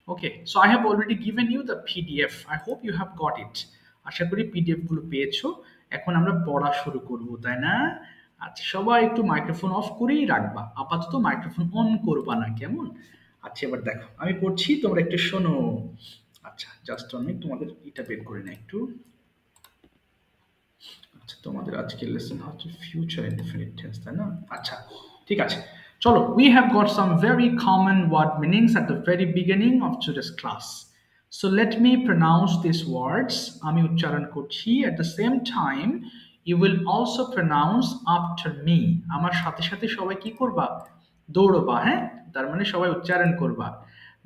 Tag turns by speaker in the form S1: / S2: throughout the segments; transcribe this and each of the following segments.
S1: Okay, so I have already given you the PDF. I hope you have got it. আশা করি PDF গুলো পেয়েছো। এখন আমরা পড়া শুরু করব, তাই না? আচ্ছা, সবাই একটু মাইক্রোফোন অফ করেই রাখবা, আপাতত মাইক্রোফোন অন করবা না, কেমন? আচ্ছা, এবার দেখো আমি পড়ছি, তোমরা একটু শোনো। আচ্ছা, জাস্ট আমি তোমাদের এটা বের করে নিই একটু। আচ্ছা, তোমাদের আজকের লেসন হচ্ছে ফিউচার ইনডেফিনিট টেন্স, তাই না? আচ্ছা, ঠিক আছে, চলো। We have got some very common word meanings at the very beginning of today's class. So let me pronounce these words. আমি উচ্চারণ করছি, at the same time you will also pronounce after me. আমার সাথে সাথে সবাই কি করবা? দৌড়বা, হ্যাঁ? তার মানে সবাই উচ্চারণ করবা।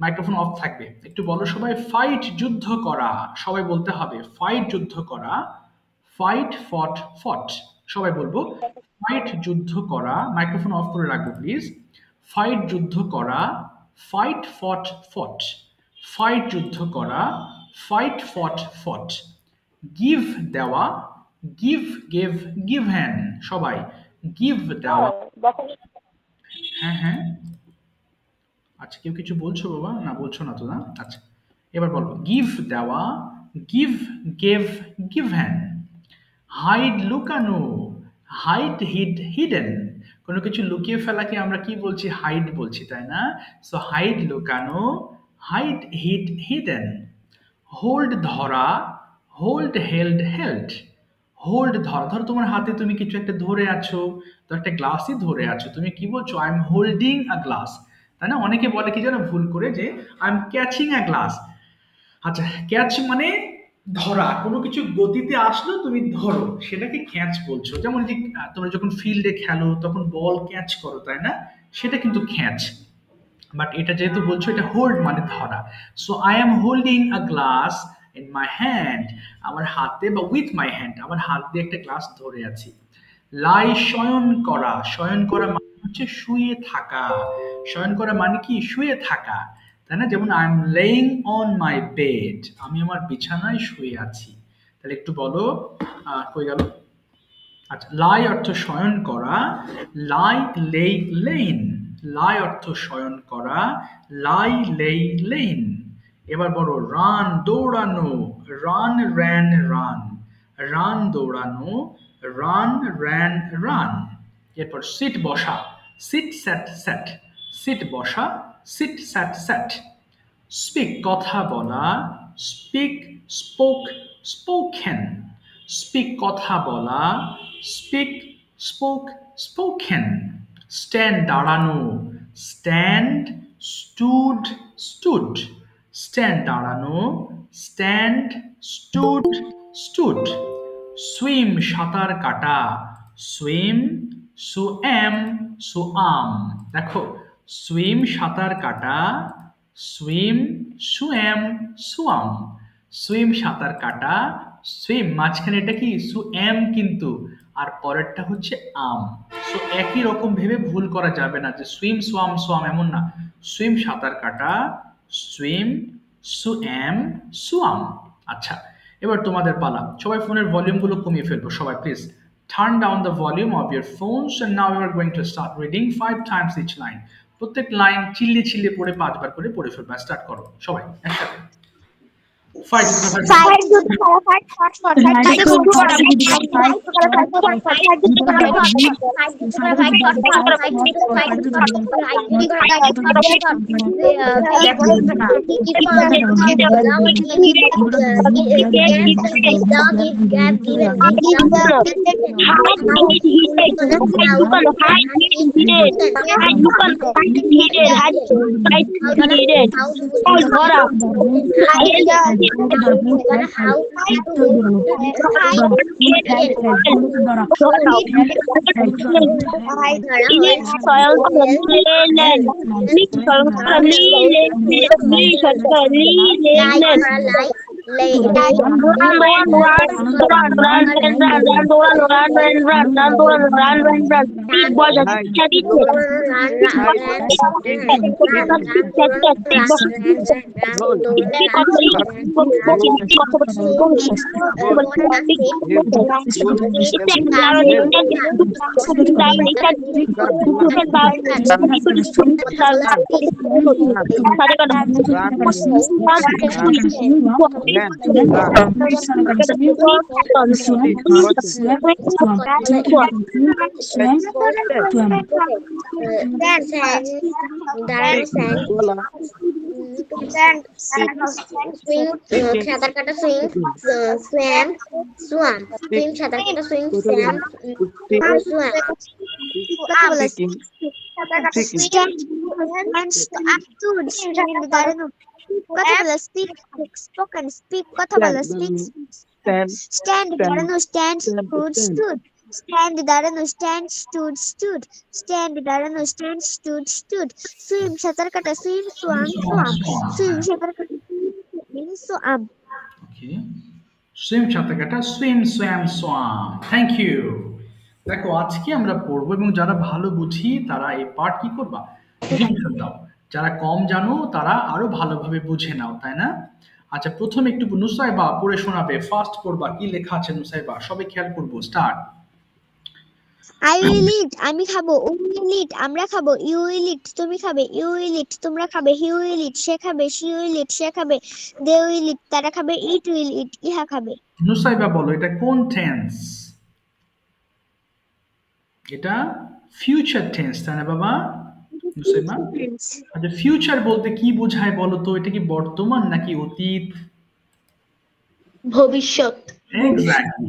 S1: মাইক্রোফোন অফ থাকবে। একটু বলো সবাই, ফাইট যুদ্ধ করা। সবাই বলতে হবে ফাইট যুদ্ধ করা। ফাইট, ফট, ফট। সবাই বলবো ফাইট যুদ্ধ করা। মাইক্রোফোন অফ করে রাখবো প্লিজ। ফাইট যুদ্ধ করা, ফাইট, ফট, ফট। ফাইট যুদ্ধ করা, ফাইট, ফট, ফট। গিভ দেওয়া, গিভ, গেভ, গিভেন। সবাই গিভ দেওয়া। হ্যাঁ হ্যাঁ, আচ্ছা, কেউ কিছু বলছো বাবা? না, বলছো না তো, না? আচ্ছা, এবার বলবো গিভ দেওয়া, গিভ, গেভ, গিভেন। হাইড লুকানো, হাইড, হিড, হিডেন। কোনো কিছু লুকিয়ে ফেলাকে আমরা কি বলছি? হাইড বলছি, তাই না? সো হাইড লুকানো, হাইড, হিড, হিডেন। হোল্ড ধরা, হোল্ড, হেল্ড, হেল্ড। হোল্ড ধরা, ধরো তোমার হাতে তুমি কিছু একটা ধরে আছো, তো একটা গ্লাসই ধরে আছো, তুমি কি বলছো? I am holding a glass, তাই না? অনেকে বলে কি জানো ভুল করে, যে I am catching a glass. আচ্ছা, ক্যাচ মানে ধরা, কোনো কিছু গতিতে আসলো তুমি ধরো, সেটাকে ক্যাচ বলছো। যেমন যে তোমরা যখন ফিল্ডে খেলো তখন বল ক্যাচ করো, তাই না? সেটা কিন্তু ক্যাচ। বাট এটা যেহেতু বলছো এটা হোল্ড মানে ধরা, so I am holding a glass in my hand. আমার হাতে, বা উইথ মাই হ্যান্ড, আমার হাত দিয়ে একটা গ্লাস ধরে আছি। লাই, শয়ন করা। শয়ন করা মানে হচ্ছে শুয়ে থাকা। শয়ন করা মানে কি? শুয়ে থাকা, তাই না? যেমন I am laying on my bed, আমি আমার বিছানায় শুয়ে আছি। তাহলে একটু বলো, কই গেল? আচ্ছা, লাই অর্থ শয়ন করা, লাই, লেই, লেইন। লাই অর্থ শয়ন করা, লাই, লেই, লেইন। এবার বলো রান, দৌড়ানো। Run, ran, run. রান দৌড়ানো, রান, র্যান, রান। এরপর সিট বসা, সিট, স্যাট, স্যাট। সিট বসা, সিট, স্যাট, স্যাট। স্পিক কথা বলা, স্পিক, স্পোক, স্পোকেন। স্পিক কথা বলা, স্পিক, স্পোক, স্পোকেন। স্ট্যান্ড দাঁড়ানো, স্ট্যান্ড, স্টুড, স্টুড। স্ট্যান্ড দাঁড়ানো, স্ট্যান্ড, স্টুড, স্টুড। সুইম সাঁতার কাটা, সুইম, সুএম, সুআম। দেখো, সুইম সাঁতার কাটা, সুইম, সুএম, সুয়াম। সুইম সাঁতার কাটা, সুইম মাঝখানে এটা কি? সুএম কিন্তু, আর পরেরটা হচ্ছে আম। সো একই রকম ভেবে ভুল করা যাবে না যে সুইম, সোয়াম, সোয়াম, এমন না। সুইম সাঁতার কাটা, সুইম, সুএম, সুয়াম। আচ্ছা, এবার তোমাদের পালা। সবাই ফোনের ভলিউমগুলো কমিয়ে ফেলবো, সবাই please turn down the volume of your phones, and now we are going to start reading 5 times each line. প্রত্যেক লাইন চিল্লি চিল্লি পড়ে 5 বার করে পড়ে ফেলবা। স্টার্ট করো সবাই একসাথে। ফাইট,
S2: সাঁতার কাটা সুইং swam swam swim সাঁতার কাটা সুইং swam swam কথা বলে সাঁতার কাটা swim কথা বলে speak spoken speak কথা বলে speak stand দাঁড়ানো stand stood stand দাঁড়ানো stand stood stand দাঁড়ানো stand stood swim সাঁতার কাটা swim swam swim সাঁতার কাটা swam
S1: ওকে সুইম সাঁতার কাটা swim swam swam thank you দেখো আজকে আমরা পড়বো এবং যারা ভালো বুঝি তারা এই পার্ট কি করবা রিভিশন দাও যারা কম জানো তারা আরো ভালোভাবে বুঝে নাও তাই না আচ্ছা প্রথমে একটু নুসাইবা পড়ে শোনাবে ফার্স্ট পড়বা কি লেখা আছে নুসাইবা সবাই খেয়াল করবো স্টার্ট
S2: I will eat আমি খাবো we will eat আমরা খাবো you will eat তুমি খাবে you will eat তোমরা খাবে he will eat সে খাবে she will eat সে খাবে they will eat তারা খাবে it will eat ইহা খাবে
S1: নুসাইবা বলো এটা কোন টেন্স এটা ফিউচার টেন্স তাই না বাবা নুসাইবা আচ্ছা ফিউচার বলতে কি বোঝায় বলো তো এটা কি বর্তমান নাকি অতীত
S2: ভবিষ্যৎ
S1: এক্স্যাক্টলি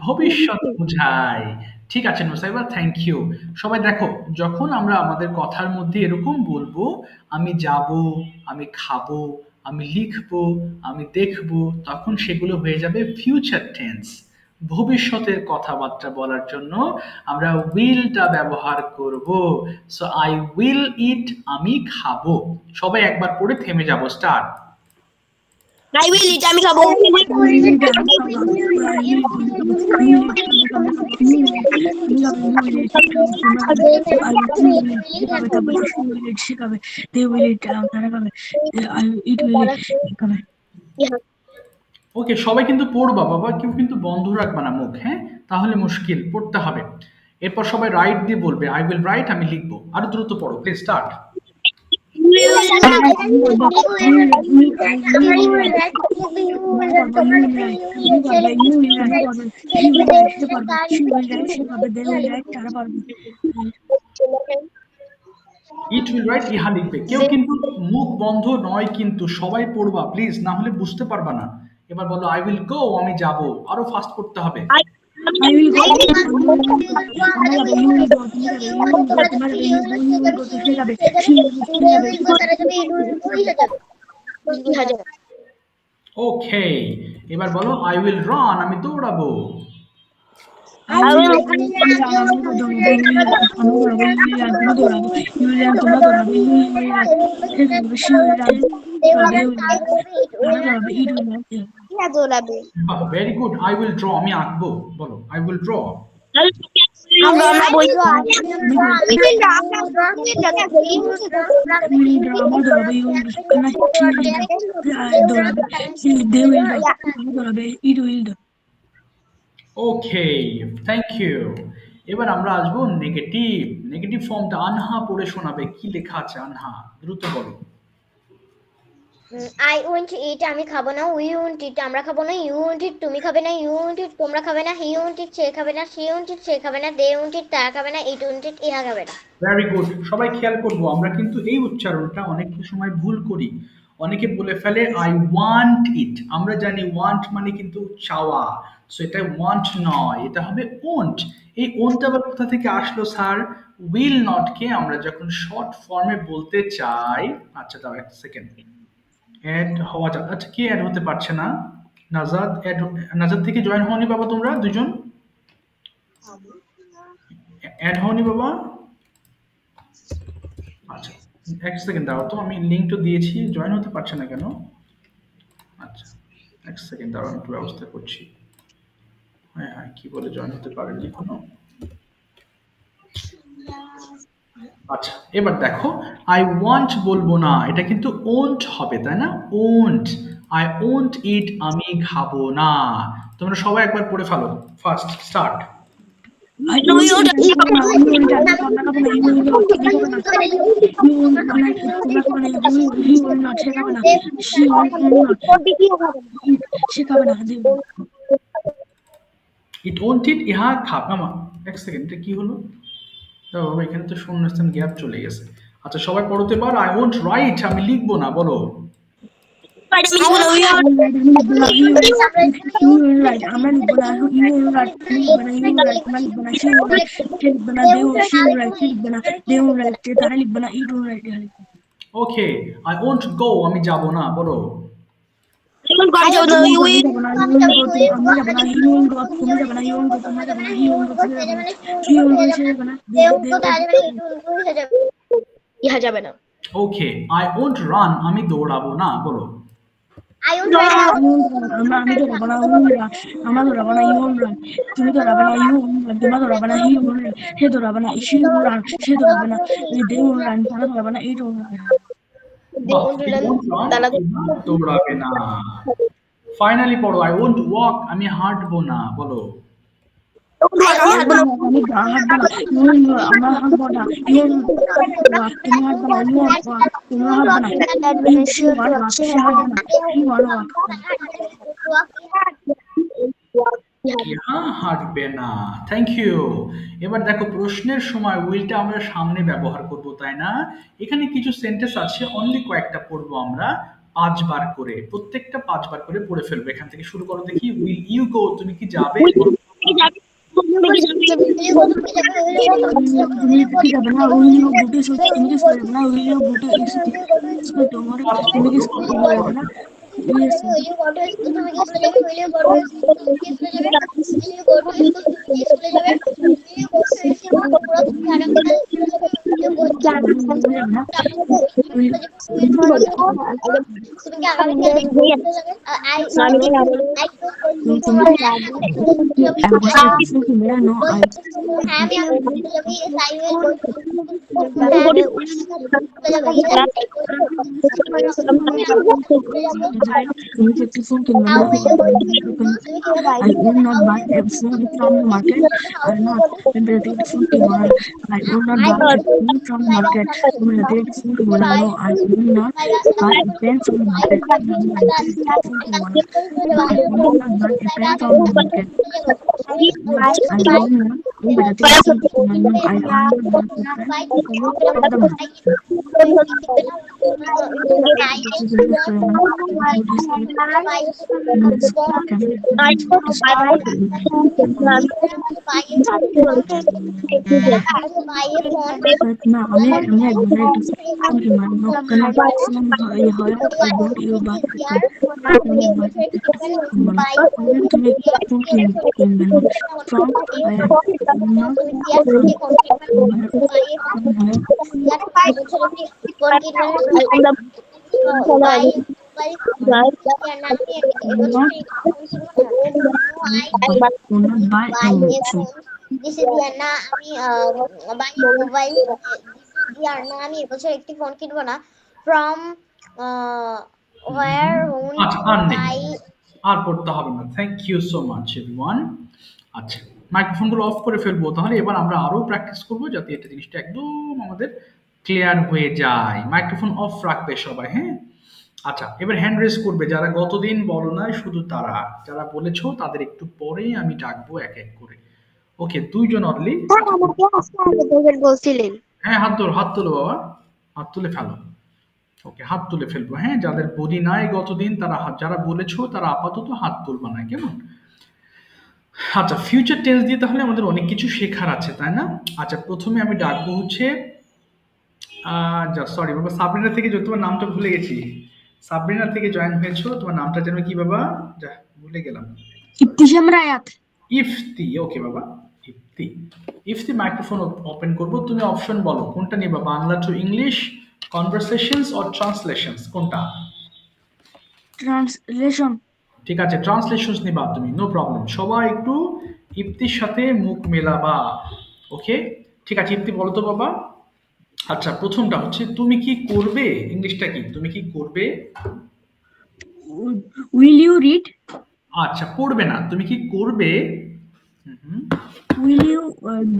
S1: ভবিষ্যৎ বোঝায় ঠিক আছে নুসাইবা থ্যাংক ইউ সবাই দেখো যখন আমরা আমাদের কথার মধ্যে এরকম বলবো আমি যাব আমি খাবো আমি লিখবো আমি দেখবো তখন সেগুলো হয়ে যাবে ফিউচার টেন্স ভবিষ্যতের কথাবার্তা বলার জন্য আমরা উইলটা ব্যবহার করব সো আই উইল ইট আমি খাবো সবাই একবার পড়ে থেমে যাব স্টার্ট
S2: I will eat আমি খাবো
S1: ওকে সবাই কিন্তু পড়বা বাবা কেউ কিন্তু বন্ধ রাখবা না মুখ হ্যাঁ তাহলে মুশকিল পড়তে হবে এরপর সবাই রাইট দিয়ে বলবে আই উইল রাইট আমি লিখবো আরো দ্রুত পড়ো please start it will write ইহা লিখবে কেউ কিন্তু মুখ বন্ধ নয় কিন্তু সবাই পড়বা প্লিজ না হলে বুঝতে পারবা না এবার বলো আই উইল গো আমি যাব আরো ফাস্ট করতে হবে
S3: I will go. You will go.
S1: ওকে এবার বলো আই উইল রান আমি দৌড়াবো very good I will draw আমি আঁকবো বলো I will draw okay thank you এবার আমরা আসবো নেগেটিভ নেগেটিভ ফর্মটা আনহা পড়ে শোনাবে কি লেখা আছে আনহা দ্রুত বলো
S2: I won't eat আমি খাবো না we won't eat আমরা খাবো না you won't eat তুমি খাবে না you won't eat তোমরা খাবে না he won't eat সে খাবে না she won't eat সে খাবে না they won't eat তারা খাবে না it won't eat ইহা খাবে না
S1: ভেরি গুড সবাই খেয়াল করবো আমরা কিন্তু এই উচ্চারণটা অনেক সময় ভুল করি অনেকে বলে ফেলে আই ওয়ান্ট ইট আমরা জানি ওয়ান্ট মানে কিন্তু চাওয়া সো এটা ওয়ান্ট নয় এটা হবে ওন্ট এই ওন্ট আবার কোথা থেকে আসলো স্যার উইল নট কে আমরা যখন শর্ট ফর্মে বলতে চাই আচ্ছা দাও একটা সেকেন্ড অ্যাড হওয়া যাক আচ্ছা কে অ্যাড হতে পারছে না নাজাদ অ্যাড নাজাদ থেকে জয়েন হওনি বাবা তোমরা দুজন অ্যাড হওনি বাবা আচ্ছা এক সেকেন্ড দাও তো আমি লিঙ্কটা দিয়েছি জয়েন হতে পারছে না কেন আচ্ছা এক সেকেন্ড দাঁড়ান, একটু ব্যবস্থা করছি। হ্যাঁ হ্যাঁ, কি বলে জয়েন হতে পারেনি কোনো। আচ্ছা, এবার দেখো, আই ওয়ান্ট বলবো না, এটা কিন্তু ওন্ট হবে, তাই না? ওন্ট, আই ওন্ট ইট, আমি খাবো না। তোমরা সবাই একবার পড়ে ফেলো, first start.
S3: I know you don't have a
S1: it won't eat, ইহা খাবে না। এক সেকেন্ড, এটা কি হলো? বাবা, এখানে তো শূন্যস্থান গ্যাপ চলে গেছে। আচ্ছা, সবাই পড়তে পারো, আই ওন্ট রাইট, আমি লিখবো না, বলো। ওকে, আই ওন্ট গো, আমি যাব না, বলো।
S3: ইহা যাবে না।
S1: ওকে, আই ওন্ট রান, আমি দৌড়াবো না, বলো। দৌড়াবে না। ফাইনালি পড়ো, আই ওন্ট ওয়াক, আমি হাঁটবো না, বলো। হাঁটবে না। Thank you. এবার দেখো, প্রশ্নের সময় উইলটা আমরা সামনে ব্যবহার করব, তাই না? এখানে কিছু সেন্টেন্স আছে, অনলি কয়েকটা পড়বো আমরা 5 বার করে, প্রত্যেকটা 5 বার করে পড়ে ফেলবো। এখান থেকে শুরু করো দেখি। উইল ইউ গো, তুমি কি যাবে?
S3: I will not buy a food from the market. I will not take food tomorrow. I will not buy a food from the market. I will take food tomorrow. I will not buy a pen from the market. I will not buy a pen from the market. I will not take food tomorrow. I will not buy a pen from the market.
S2: আমি এবছর একটি phone কিনবো না। From where won't I?
S1: আর পড়তে হবে না। Thank you so much everyone. আচ্ছা, মাইক্রোফোনগুলো অফ করে ফেলবো, তাহলে এবার আমরা আরো প্র্যাকটিস করবো যাতে এটা জিনিসটা একদম আমাদের ক্লিয়ার হয়ে যায়। মাইক্রোফোন অফ রাখবে সবাই, হ্যাঁ? আচ্ছা, এবার হ্যান্ড রেজ করবে যারা গতদিন বলো নাই, শুধু তারা। যারা বলেছো তাদের একটু পরেই আমি ডাকবো এক এক করে। ওকে, 2 জন অনলি। হ্যাঁ, হাত তোলো বাবা, হাত তুলে ফেলো। ওকে, হাত তুলে ফেলবো, হ্যাঁ? যাদের বলি নাই গতদিন তারা যারা বলেছো তারা আপাতত হাত তুলবা না, কেমন? আচ্ছা, ফিউচার টেন্স দিয়ে তাহলে আমাদের অনেক কিছু শেখার আছে, তাই না? আচ্ছা, প্রথমে আমি ডাকবো হচ্ছে সরি বাবা, সাবরিনা থেকে, তোমার নামটা ভুলে গেছি। সাবরিনা থেকে জয়েন হয়েছো, তোমার নামটা যেন কি বাবা? যা, ভুলে গেলাম।
S3: ইফতিশাম রায়াত।
S1: ইফতি, ওকে বাবা, ইফতি। ইফতি, মাইক্রোফোন ওপেন করবো, তুমি অপশন বলো কোনটা নিবা, Bangla to English, conversations or translations, কোনটা?
S3: ট্রান্সলেশন।
S1: ঠিক আছে, ট্রান্সলেশনস নিবা তুমি, নো প্রবলেম। সবাই একটু ইপ্তির সাথে মুখ মেলাবা। ওকে, ঠিক আছে। ইপ্তি বলো তো বাবা। আচ্ছা, প্রথমটা হচ্ছে তুমি কি করবে, ইংলিশটা কি, তুমি কি করবে?
S3: Will you read?
S1: আচ্ছা, করবে না, তুমি কি করবে?
S3: Will you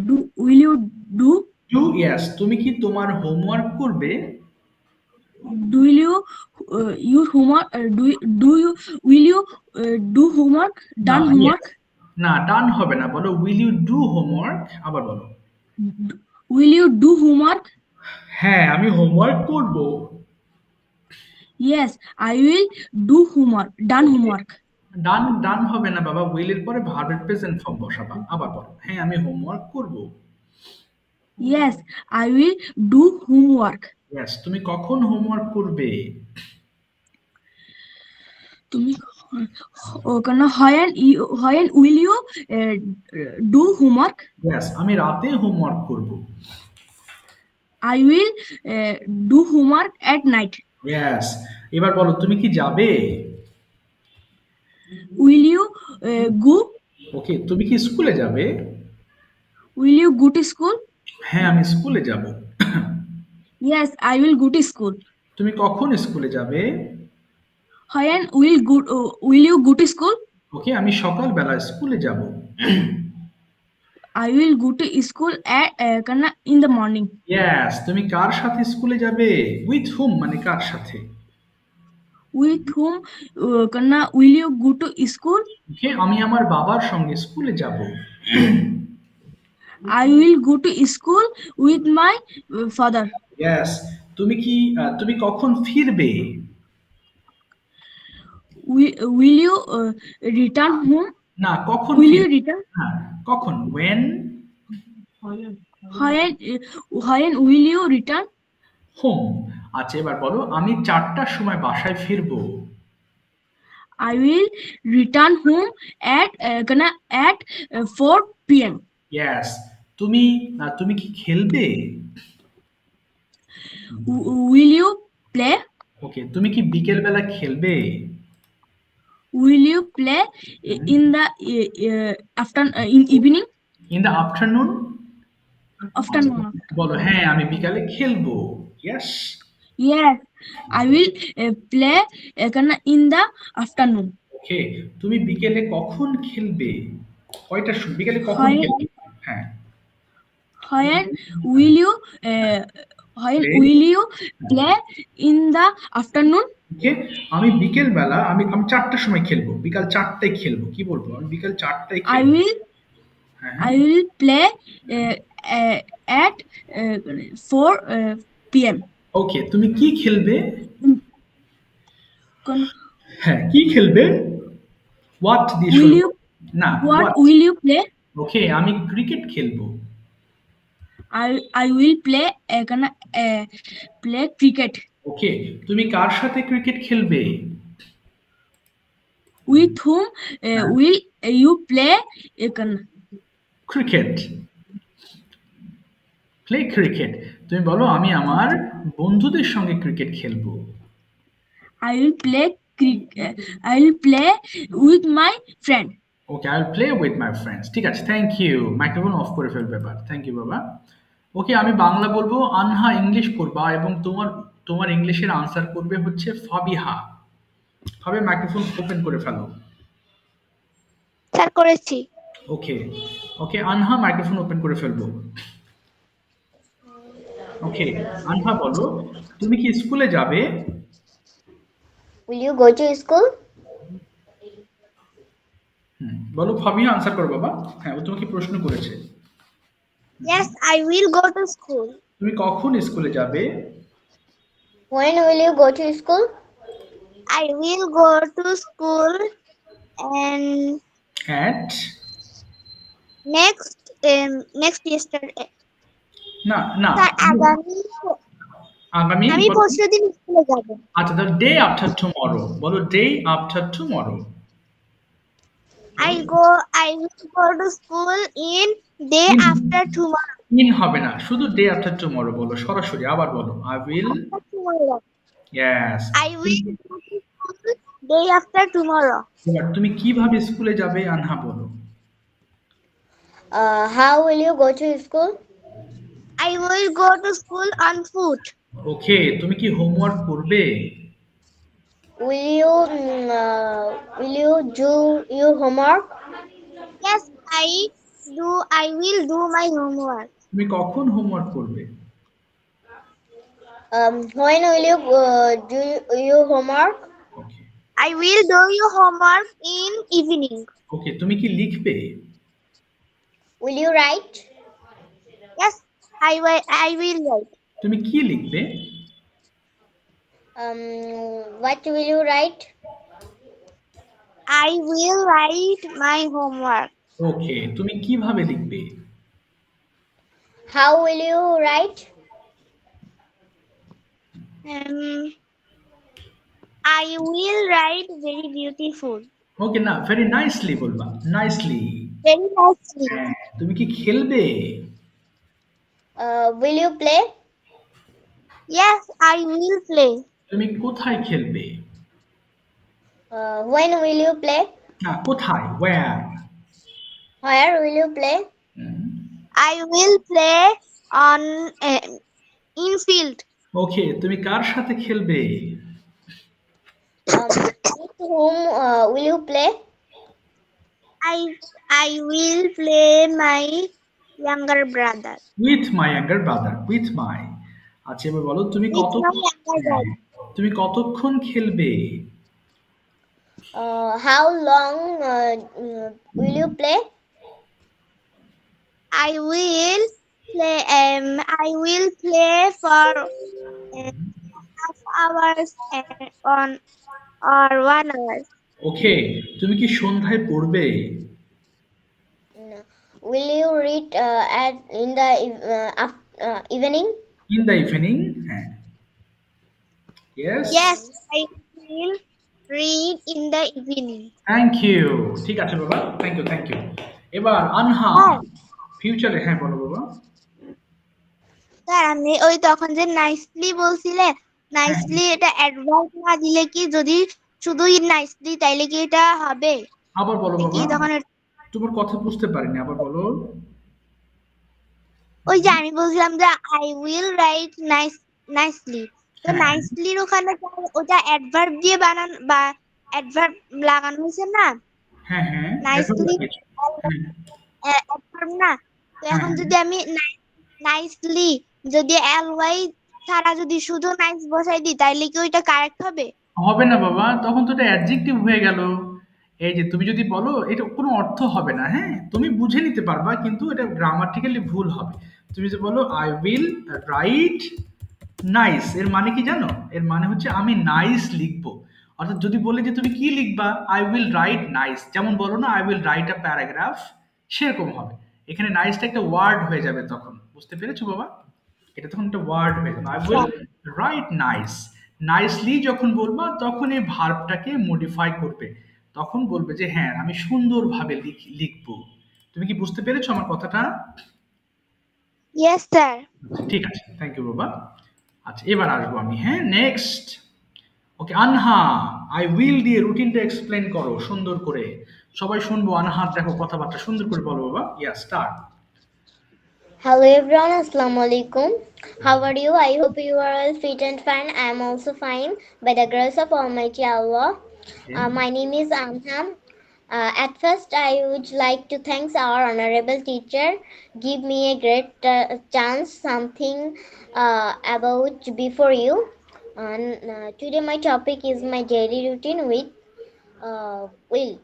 S3: do? Will you do?
S1: Do, yes, তুমি কি তোমার হোমওয়ার্ক করবে?
S3: Do you your homework? Do you will you do homework?
S1: না,
S3: Done
S1: yes,
S3: homework?
S1: না, ডান হবে না, বলো উইল ইউ ডু হোমওয়ার্ক। আবার বলো।
S3: Will you do homework?
S1: হ্যাঁ, আমি হোমওয়ার্ক করব।
S3: Yes, I will do homework. Done homework.
S1: ডান, ডান হবে না বাবা, উইল এর পরে ভার্বের প্রেজেন্ট ফর্ম বসাবা। আবার বলো, হ্যাঁ আমি হোমওয়ার্ক করব।
S3: Yes, I will do homework.
S1: Yes, তুমি কখন হোমওয়ার্ক করবে?
S3: তুমি কেন when will you do homework?
S1: Yes, আমি রাতে হোমওয়ার্ক করব।
S3: I will do homework at night.
S1: Yes, এবার বলো তুমি কি যাবে?
S3: Will you go?
S1: ওকে, তুমি কি স্কুলে যাবে?
S3: Will you go to school?
S1: হ্যাঁ, আমি স্কুলে যাব।
S3: Yes, I will go to school.
S1: তুমি কখন স্কুলে যাবে?
S3: When will you go to school?
S1: ওকে, আমি সকালবেলা স্কুলে যাব।
S3: I will go to school at in the morning.
S1: Yes, তুমি কার সাথে স্কুলে যাবে? উইথ হুম মানে কার সাথে?
S3: With whom will you go to school?
S1: ওকে, আমি আমার বাবার সঙ্গে স্কুলে যাব।
S3: I will go to school with my father.
S1: Yes, তুমি কখন ফিরবে?
S3: Will you return home?
S1: না, কখন
S3: Will you
S1: ফিরবে?
S3: return?
S1: হ্যাঁ, কখন, when?
S3: When will you return?
S1: Home. আচ্ছা, এবার বলো আমি 4টার সময় বাসায় ফিরবো।
S3: I will return home at 4 p.m.
S1: Yes, তুমি কি খেলবে?
S3: Will you play?
S1: ওকে, তুমি কি বিকেল বেলা খেলবে?
S3: Will you play in the in evening?
S1: In the afternoon.
S3: Afternoon.
S1: বলো হ্যাঁ আমি বিকালে খেলবো। Yes.
S3: Yes, I will play in the afternoon.
S1: ওকে, তুমি বিকেলে কখন খেলবে? কয়টার সময় বিকেলে কখন
S3: When-
S1: খেলবে? হ্যাঁ,
S3: When will you play in the afternoon?
S1: ওকে, আমি বিকেল বেলা আমি 4টার সময় খেলবো, বিকাল 4টায় খেলবো। কি বলবো, আমি বিকাল 4টায়
S3: I
S1: খেলবো।
S3: will
S1: হ্যাঁ,
S3: I will play at 4 p.m.
S1: ওকে, তুমি কি খেলবে?
S3: Con-
S1: হ্যাঁ, কি খেলবে? হোয়াট দিয়ে
S3: Will
S1: শুরু?
S3: you
S1: না,
S3: what will you play?
S1: ওকে, আমি ক্রিকেট খেলবো।
S3: I will play play cricket.
S1: ওকে, তুমি কার সাথে ক্রিকেট খেলবে?
S3: With whom will you play
S1: cricket. Play cricket. তুমি বলো আমি আমার বন্ধুদের সঙ্গে ক্রিকেট খেলবো।
S3: I will play I will play with my friend.
S1: Okay, I will play with my friends. ঠিক আছে, থ্যাংক ইউ। মাইক্রোফোন অফ করে ফেলবে এবার। থ্যাংক ইউ বাবা। ওকে, আমি বাংলা বলবো, আনহা ইংলিশ করবা এবং তোমার ইংলিশের আনসার করবে হচ্ছে ফাবিহা। ফাবিহা, মাইক্রোফোন ওপেন করে ফেলো।
S2: স্যার করেছি।
S1: ওকে, ওকে, আনহা মাইক্রোফোন ওপেন করে ফেলবো। ওকে, আনহা বলো তুমি কি স্কুলে যাবে?
S2: Will you go to school?
S1: বলো ফাবিহা আনসার করো বাবা। হ্যাঁ, ও তোমাকে প্রশ্ন করেছে।
S2: Yes, I will go to school.
S1: তুমি কখন স্কুলে যাবে?
S2: When will you go to school? I will go to school and
S1: At
S2: next yesterday.
S1: না না,
S2: স্যার
S1: আগামী
S2: আমি পরশুদিন স্কুলে যাব।
S1: আচ্ছা, the day after tomorrow বলো, day after tomorrow.
S2: I will go to school in day after tomorrow.
S1: In হবে না, শুধু day after tomorrow বলো সরাসরি। আবার বলো, I will,
S2: Tomorrow.
S1: yes,
S2: I will go to school Day after tomorrow.
S1: এবার তুমি কিভাবে স্কুলে যাবে আনহা বলো।
S4: How will you go to school?
S2: I will go to school on foot.
S1: ওকে, তুমি কি হোমওয়ার্ক করবে?
S4: Will you do your homework?
S2: Yes, I will do my homework.
S1: তুমি কখন হোমওয়ার্ক করবে?
S4: When will you do your homework?
S1: Okay
S2: I will do your homework in evening.
S1: ওকে, তুমি কি লিখবে?
S4: Will you write?
S2: Yes, I will write.
S1: তুমি কি লিখবে?
S4: What will you write?
S2: I will write my homework.
S1: ওকে, তুমি কিভাবে লিখবে?
S4: How will you write?
S2: I will write very beautiful.
S1: ওকে, না, ভেরি নাইসলি বলবা, নাইসলি।
S2: Very nicely.
S1: তুমি কি খেলবে?
S4: Will you play?
S2: Yes, I will play.
S1: তুমি কোথায় খেলবে?
S4: When will you play?
S1: না, কোথায়, where?
S4: Where will you play?
S2: I will play on in field.
S1: ওকে, তুমি কার সাথে খেলবে?
S4: With whom will you play?
S2: I will play my younger brother.
S1: With my younger brother, with my। আচ্ছা, এবার বলো তুমি
S2: With my younger brother.
S1: তুমি কতক্ষণ খেলবে?
S4: How long will you play?
S2: I will play for half hours or 1 hour.
S1: ওকে, তুমি কি সন্ধ্যায় পড়বে?
S4: No. Will you read in the evening?
S1: In the evening? হ্যাঁ। Yes?
S2: Yes, I will read in the evening.
S1: Thank you. ঠিক আছে বাবা, thank you, thank you. এবার আনহা,
S2: হ্যাঁ।
S1: ফিউচারে, হ্যাঁ বলো বাবা।
S2: স্যার আমি ওই তখন যে নাইসলি বলছিলে, নাইসলি এটা অ্যাডভার্ব না দিলে কি, যদি শুধুই নাইসলি তাইলে কি এটা হবে?
S1: আবার বলো
S2: কি
S1: বাবা,
S2: তখন
S1: তোমার কথা বুঝতে পারিনি, আবার বলো।
S2: ওই যে আমি বলছিলাম যে আই উইল রাইট নাইসলি, তো নাইসলির ওখানে ওটা অ্যাডভার্ব দিয়ে বানান বা অ্যাডভার্ব লাগানো হয়েছে না?
S1: হ্যাঁ হ্যাঁ,
S2: নাইসলি
S1: হ্যাঁ,
S2: অ্যাডভার্ব না, তো এখন যদি আমি নাইসলি যদি এল ওয়াই ছাড়া যদি শুধু নাইস বসাই দিই তাইলে কি ওইটা কারেক্ট হবে?
S1: হবে না বাবা, তখন তো এটা অ্যাডজেক্টিভ হয়ে গেল। এই যে তুমি যদি বলো, এটা কোনো অর্থ হবে না। হ্যাঁ, তুমি বুঝে নিতে পারবা, কিন্তু এটা গ্রামাটিক্যালি ভুল হবে। তুমি যে বলো আই উইল রাইট নাইস, এর মানে কি জানো? এর মানে হচ্ছে আমি নাইস লিখবো। অর্থাৎ যদি বলে যে তুমি কি লিখবা, আই উইল রাইট নাইস, যেমন বলো না I will write a paragraph, সেরকম হবে। এখানে নাইসটা একটা ওয়ার্ড হয়ে যাবে তখন, বুঝতে পেরেছো বাবা? এটা তখন একটা ওয়ার্ড হয়ে যাবে। I will write nice. Nicely যখন বলবা তখন এই ভার্বটাকে মডিফাই করবে, তখন বলবে যে হ্যাঁ আমি সুন্দরভাবে লিখবো। তুমি কি বুঝতে পেরেছো আমার কথাটা?
S2: Yes sir.
S1: ঠিক আছে, থ্যাংক ইউ বাবা। আচ্ছা, এবার আসবো আমি। হ্যাঁ, নেক্সট। ওকে, আনহা, আই উইল দিয়ে রুটিনটা এক্সপ্লেন করো সুন্দর করে, সবাই শুনবো। আনহা দেখো কথাবার্তা সুন্দর করে বলো বাবা। ইয়া, start.
S4: Hello everyone, Assalamu alaikum. How are you? I hope you are all fit and fine. I am also fine by the grace of Almighty Allah. My name is Anham. At first, I would like to thank our honorable teacher. Give me a great chance something about before you. Today my topic is my daily routine with Will.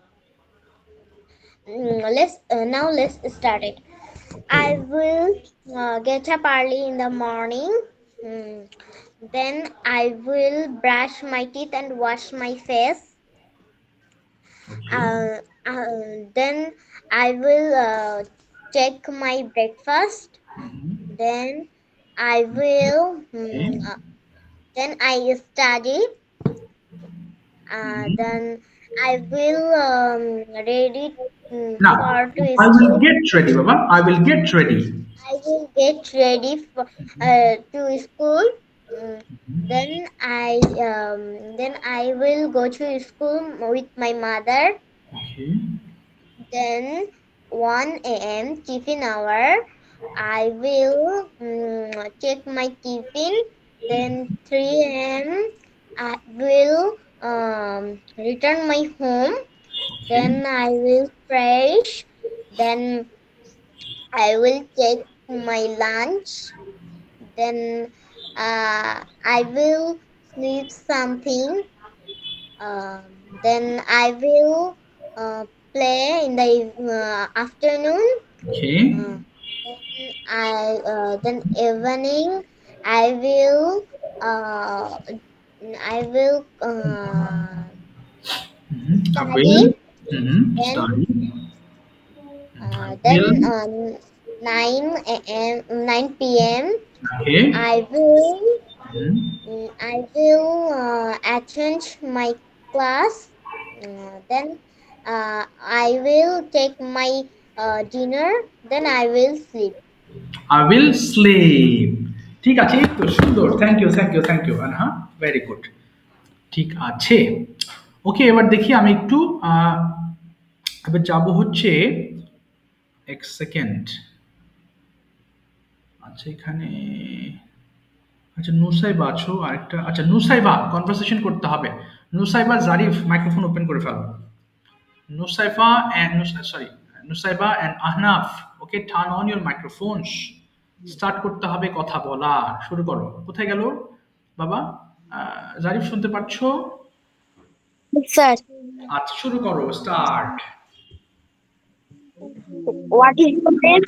S4: Let's start it. I will get up early in the morning. Then I will brush my teeth and wash my face. Then I will take my breakfast. Then I will. Then I study. Then I will ready
S1: Now,
S4: for to
S1: I
S4: school.
S1: will get ready, Baba. I will get ready.
S4: I will get ready for to school. Then I will go to school with my mother.
S1: Okay.
S4: Then 1 a.m. tiffin hour. I will take my tiffin. Then 3 a.m. I will return my home.
S1: Okay.
S4: Then I will fresh. Then I will take my lunch. Then I will sleep something. Then I will play in the afternoon.
S1: Okay.
S4: Then evening I will uh,
S1: I
S4: study.
S1: will
S4: Then
S1: study. I
S4: then
S1: will.
S4: 9 p.m.
S1: Okay.
S4: I will
S1: Mhm.
S4: attend my class. Then I will take my dinner. Then I will sleep.
S1: I will sleep. ঠিক আছে এই তো সুন্দর thank you thank you thank you আনহা very good ঠিক আছে ওকে এবার দেখি আমি একটু এবার যাব হচ্ছে এক সেকেন্ড আচ্ছা এখানে আচ্ছা নুসাইবা আছো আরেকটা আচ্ছা নুসাইবা কনভারসেশন করতে হবে নুসাইবা জারিফ মাইক্রোফোন ওপেন করে ফেলো Nusaifa and sorry Nusaiba and Ahnaf okay turn on your microphones start করতে হবে কথা বলা শুরু করো কোথায় গেল বাবা জারিফ শুনতে পাচ্ছো
S5: Sir,
S1: আচ্ছা শুরু করো start
S5: what is your name?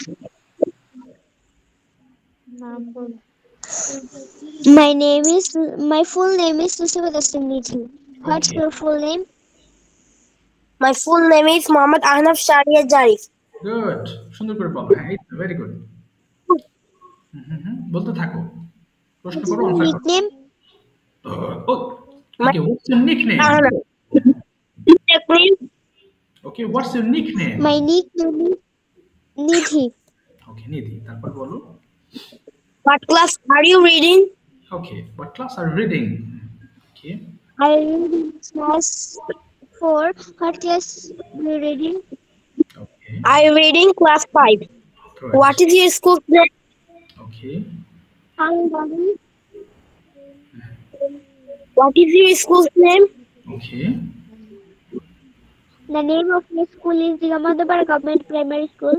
S2: My full name is Nusaiba Taslim Nidhi. What's
S1: Okay.
S2: your full name?
S5: My full name is Muhammad Ahnaf Sharia Jarif.
S1: Good সুন্দর করে বলো হ্যাঁ ভেরি গুড বলতে থাকো প্রশ্ন
S2: What is
S1: করো
S2: your
S1: আনসার করো
S2: nickname?
S1: Okay, what's your nickname?
S5: Ahnaf. Nickname?
S1: Okay, what's your nickname?
S2: My nickname is Nidhi.
S1: Okay, Nidhi. তারপর বলো।
S5: What class are you reading?
S1: Okay, what class are you reading? Okay.
S2: I read in class 4. What class are you reading?
S1: Okay.
S5: I reading class 5.
S1: Correct.
S5: What is your school name?
S1: Okay.
S2: Angani.
S5: What is your school's name?
S1: Okay.
S2: The name of my school is Gamadabara Government Primary School.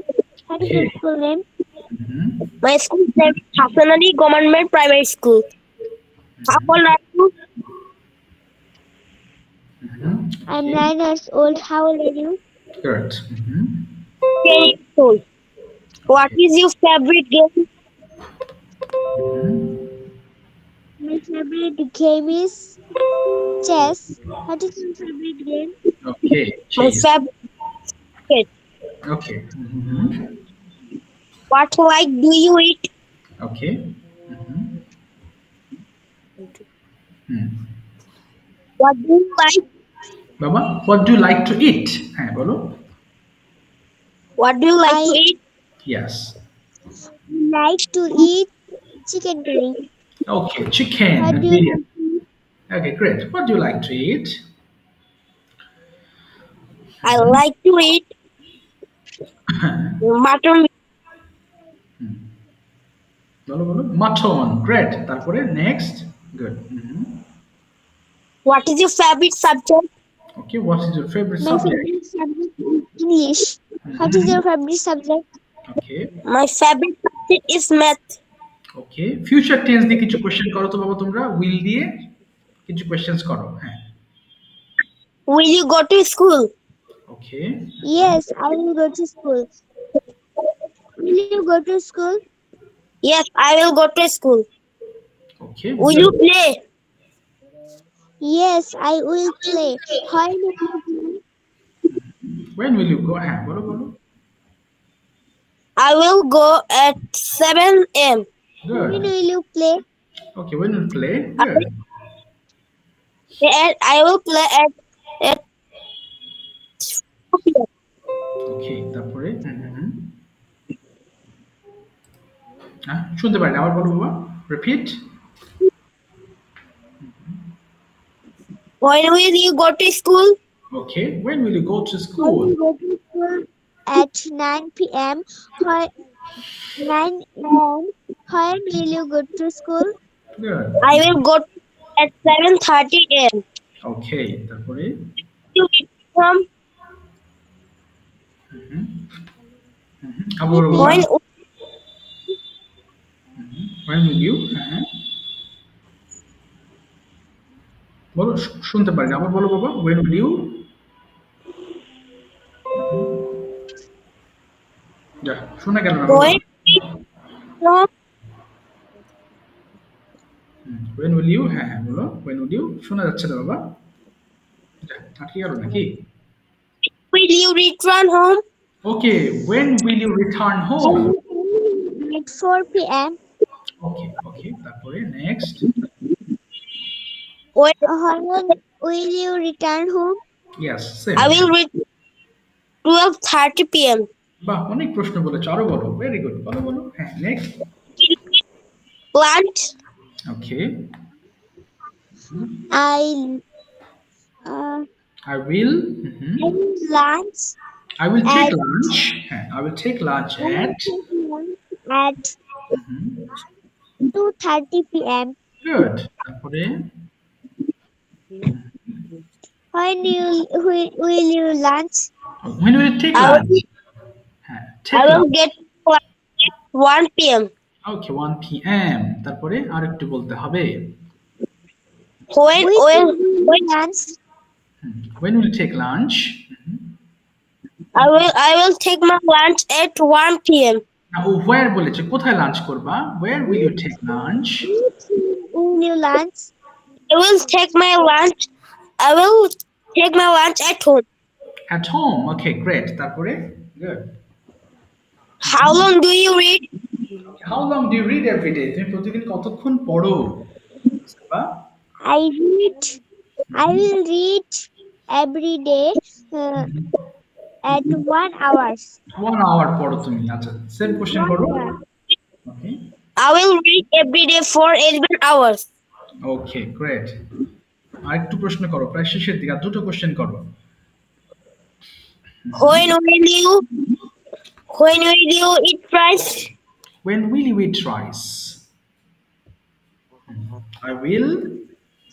S2: What is your
S1: Okay.
S2: school name?
S5: My school's name is Hassan Ali Government Primary School. How old are you?
S2: I'm 9 years old. How old are you?
S1: Correct.
S5: 10 years old. What is your favorite game?
S2: My favorite game is chess. What is your favorite game?
S1: Okay.
S5: My
S1: Cheese.
S5: favorite.
S1: Okay.
S5: What like do you eat?
S1: Okay.
S5: What do you like?
S1: Baba, what do you like to eat? হ্যাঁ বলো।
S5: What do you like to
S2: I-
S5: eat?
S1: Yes.
S2: Like to eat chicken curry.
S1: Okay, chicken.
S2: What do you
S1: biryani. Okay, great. What do you like to eat?
S5: I like to eat mutton.
S1: বলো বলো mutton. Great. তারপরে next. Good.
S5: What is your favorite subject?
S1: Okay, what is your favorite
S2: My
S1: subject?
S2: favorite subject is English. What is your favorite subject?
S1: Okay.
S5: My favorite subject is math.
S1: Okay. Future tense দিয়ে কিছু question করো তো বাবা তোমরা will দিয়ে কিছু questions করো হ্যাঁ
S5: Will you go to school?
S1: Okay.
S2: Yes, I will go to school. Will you go to school?
S5: Yes, I will go to school.
S1: Okay.
S5: Will you play?
S2: Yes, I will play. When will you play?
S1: When will you go? হ্যাঁ বলো বলো
S5: I will go at 7 a.m.
S2: When
S1: Good.
S2: will you play?
S1: Okay, when will you play? Good.
S5: And I will play at 4 p.m.
S1: Okay, তারপরে শুনতে পারি না আবার বলো বাবা repeat
S5: When will you go to school?
S1: Okay, when will you go to
S2: I
S1: school?
S2: will go to school at 9 p.m. Why 9 a.m. When will you go to school?
S1: Good.
S5: I will go at 7:30 a.m.
S1: Okay, তারপরে
S5: You get from
S1: আবার বলো
S5: when
S1: বাবা। When will you? হ্যাঁ বলো, শুনতে পারি না, আবার বলো বাবা। When will you? যা শোনা গেল না বাবা।
S5: when from
S1: When will you? হ্যাঁ হ্যাঁ বলো। When will you? শোনা যাচ্ছে না বাবা। যা আটকে গেল নাকি?
S5: will you return home?
S1: Okay, when will you return home?
S2: At 4 p.m.
S1: Okay, okay, তারপরে next.
S5: When
S2: When will you return home?
S1: Yes, same.
S5: I will reach 12:30 p.m.
S1: বাহ, অনেক প্রশ্ন বলেছো, আরো বলো। Very good, বলো বলো। হ্যাঁ next.
S5: Lunch.
S1: Okay,
S2: I uh,
S1: I will.
S2: lunch
S1: I will take
S2: at
S1: lunch. হ্যাঁ, I will take lunch at.
S2: at 2:30 p.m.
S1: Good. তারপরে
S2: Will you lunch?
S1: when will you take
S5: I
S1: lunch?
S5: will,
S1: হ্যাঁ,
S5: I
S1: take
S5: will
S1: lunch.
S5: get lunch at 1 p.m.
S1: Okay, 1 p.m. তারপরে আরেকটু বলতে হবে।
S5: When when
S2: lunch?
S1: When will you take lunch?
S5: I will take my lunch at 1 p.m.
S1: না, ও where বলেছে, কোথায় lunch করবা? Where will you take lunch?
S2: Will you lunch?
S5: I will take my lunch. I will take my lunch at home.
S1: At home. Okay, great. তারপরে good.
S5: How long do you read?
S1: How long do you read every day? তুমি প্রতিদিন কতক্ষণ পড়ো? বা
S2: I will read every day at 1 hour.
S1: 1 hour পড়ো তুমি। আচ্ছা, same question করো। Okay.
S5: I will read every day for 11 hours.
S1: Okay, great. আরেকটু প্রশ্ন করো, প্রায় শেষের দিকে, আর দুটো কোশ্চেন করো।
S5: When will you eat rice?
S1: When will you eat rice? I will.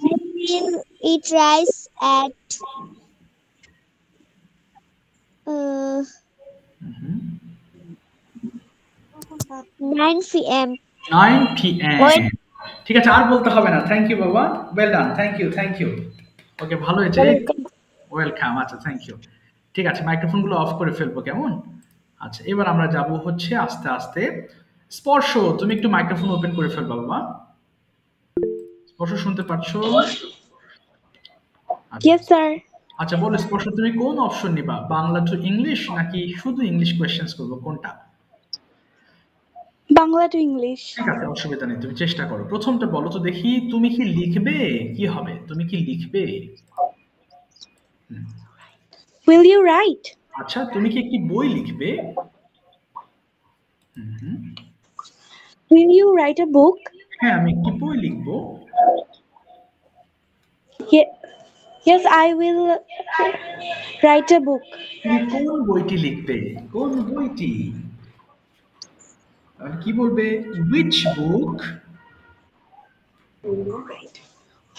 S2: I will eat rice at 9 p.m.
S1: 9 p.m.
S5: When-
S1: ঠিক আছে, আর বলতে হবে না। থ্যাংক ইউ বাবা, well done, thank you thank you. Okay, ভালো হয়েছে, ওয়েলকাম। আচ্ছা, থ্যাংক ইউ। ঠিক আছে, মাইক্রোফোনগুলো অফ করে ফেলবো, কেমন? আচ্ছা, এবার আমরা যাব হচ্ছে আস্তে আস্তে স্পর্শ। তুমি একটু মাইক্রোফোন ওপেন করে ফেলবা বাবা। স্পর্শ শুনতে পাচ্ছো?
S3: Yes, sir.
S1: আচ্ছা বলো স্পর্শ, তুমি কোন অপশন নিবা? বাংলা টু ইংলিশ নাকি শুধু ইংলিশ কোয়েশ্চেন্স করবো, কোনটা?
S3: Bangla to English.
S1: ঠিক আছে, অসুবিধা নেই, তুমি চেষ্টা করো। প্রথমটা বলো তো দেখি, তুমি কি লিখবে? কি হবে, তুমি কি লিখবে?
S3: Will you write?
S1: আচ্ছা, তুমি কি একটি বই লিখবে?
S3: Will you write a book?
S1: হ্যাঁ, আমি একটি বই লিখবো।
S3: Yes, I will write a book.
S1: তুমি কোন বইটি লিখবে? কোন বইটি? তাহলে কি বলবে? Which book?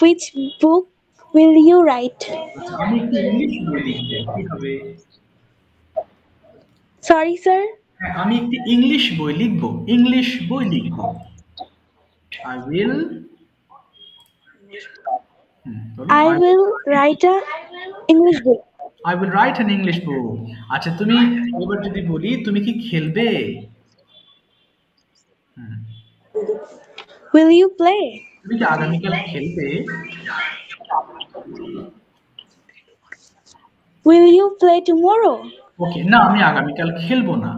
S3: Which book will you write?
S1: আচ্ছা, আমি একটি ইংলিশ বই লিখবো, কি হবে?
S3: Sorry, sir.
S1: হ্যাঁ, আমি একটি ইংলিশ বই লিখবো, ইংলিশ বই লিখবো। I will.
S3: I will write a English book.
S1: I will write an English book. আচ্ছা, তুমি এবার যদি বলি, তুমি কি খেলবে?
S3: Will you play?
S1: তুমি কি আগামীকাল খেলবে?
S3: Will you play tomorrow?
S1: ওকে, না, আমি আগামীকাল খেলবো না।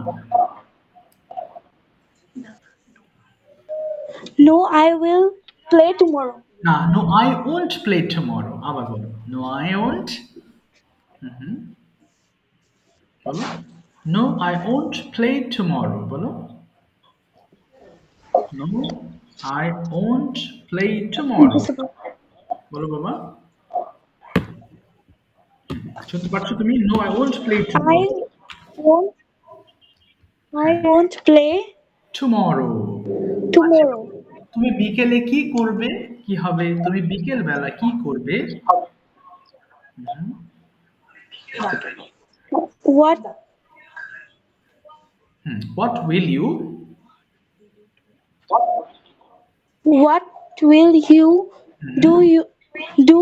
S3: No, I will play tomorrow.
S1: না, no, I won't play tomorrow. আবার বলো, no, I won't. বলো, no, I won't play tomorrow. বলো, no, I won't play tomorrow. বলো বাবা। শুনতে পাচ্ছ তুমি? No, I won't play tomorrow.
S5: I won't play
S1: Tomorrow.
S5: tomorrow.
S1: তুমি বিকেলে কি করবে? কি হবে? তুমি বিকেল বেলা কি করবে?
S5: What
S1: What will you?
S5: will you do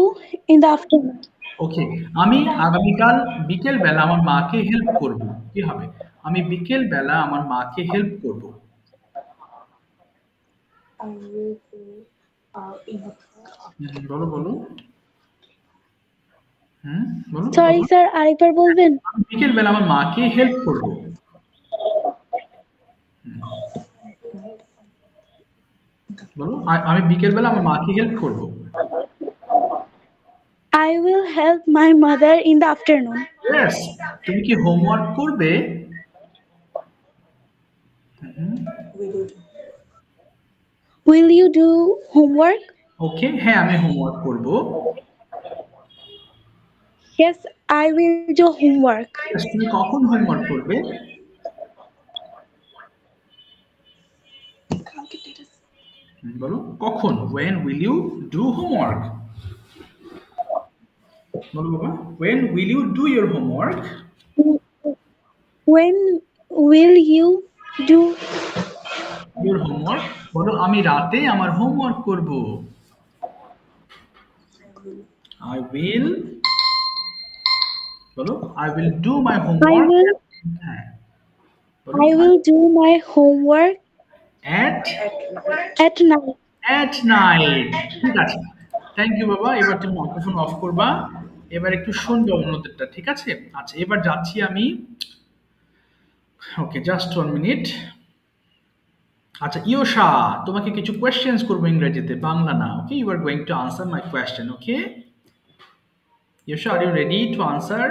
S5: in the afternoon?
S1: ওকে, আমি আগামীকাল বিকেল বেলা আমার মাকে হেল্প করব। কি হবে? আমি বিকেল বেলা আমার মাকে হেল্প করব। বলো বলো। বলো।
S5: Sorry sir, আরেকবার বলবেন?
S1: আমি বিকেল বেলা আমার মাকে হেল্প করব। বলো, আমি বিকেল বেলা আমার মাকে হেল্প করব।
S5: I will help my mother in the afternoon.
S1: Yes. তুমি কি হোমওয়ার্ক করবে?
S5: Will you do homework?
S1: ওকে, হ্যাঁ আমি হোমওয়ার্ক করব।
S5: Yes, I will do homework.
S1: Yes, তুমি কখন হোমওয়ার্ক করবে? বলো কখন? When will you do homework? বলো বাবা, when will you do your homework?
S5: When will you do
S1: your homework? বলো আমি রাতে আমার হোমওয়ার্ক করব। I will বলো I will do my homework. হ্যাঁ বলো
S5: I will do my homework
S1: at
S5: night.
S1: at night. ঠিক আছে, থ্যাংক ইউ বাবা। এবার তুমি মাইক্রোফোন অফ করবা। এবার একটু শুনবে অন্যদেরটা, ঠিক আছে? আচ্ছা, এবার যাচ্ছি আমি। ওকে, জাস্ট 1 মিনিট। আচ্ছা ইয়োশা, তোমাকে কিছু কোয়েশ্চেন্স করবো ইংরেজিতে, বাংলা না। Okay, you are going to answer my question. Okay Yosha, are you ready to answer?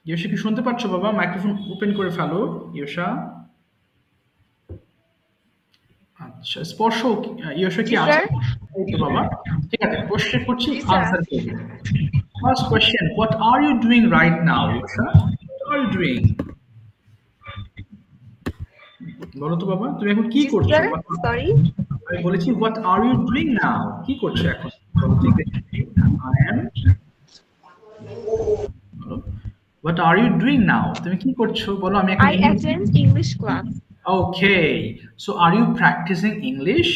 S1: Yosha কি শুনতে পাচ্ছ বাবা? মাইক্রোফোন ওপেন করে ফেলো ইয়োশা। আচ্ছা, স্পর্শ ইয়োশা কি আছে? এই তো বাবা, ঠিক আছে, কোশ্চেন করছি, আনসার করবে। First question, what are you doing right now Yosha? What are you doing? বলো তো বাবা, তুমি এখন কি করছো?
S6: সরি,
S1: আমি বলেছি what are you doing now, কি করছো এখন? বলো তো আই এম। বলো what are you doing now, তুমি কি করছো? বলো আমি এখন
S6: I attend English class.
S1: Okay, so are you practicing English?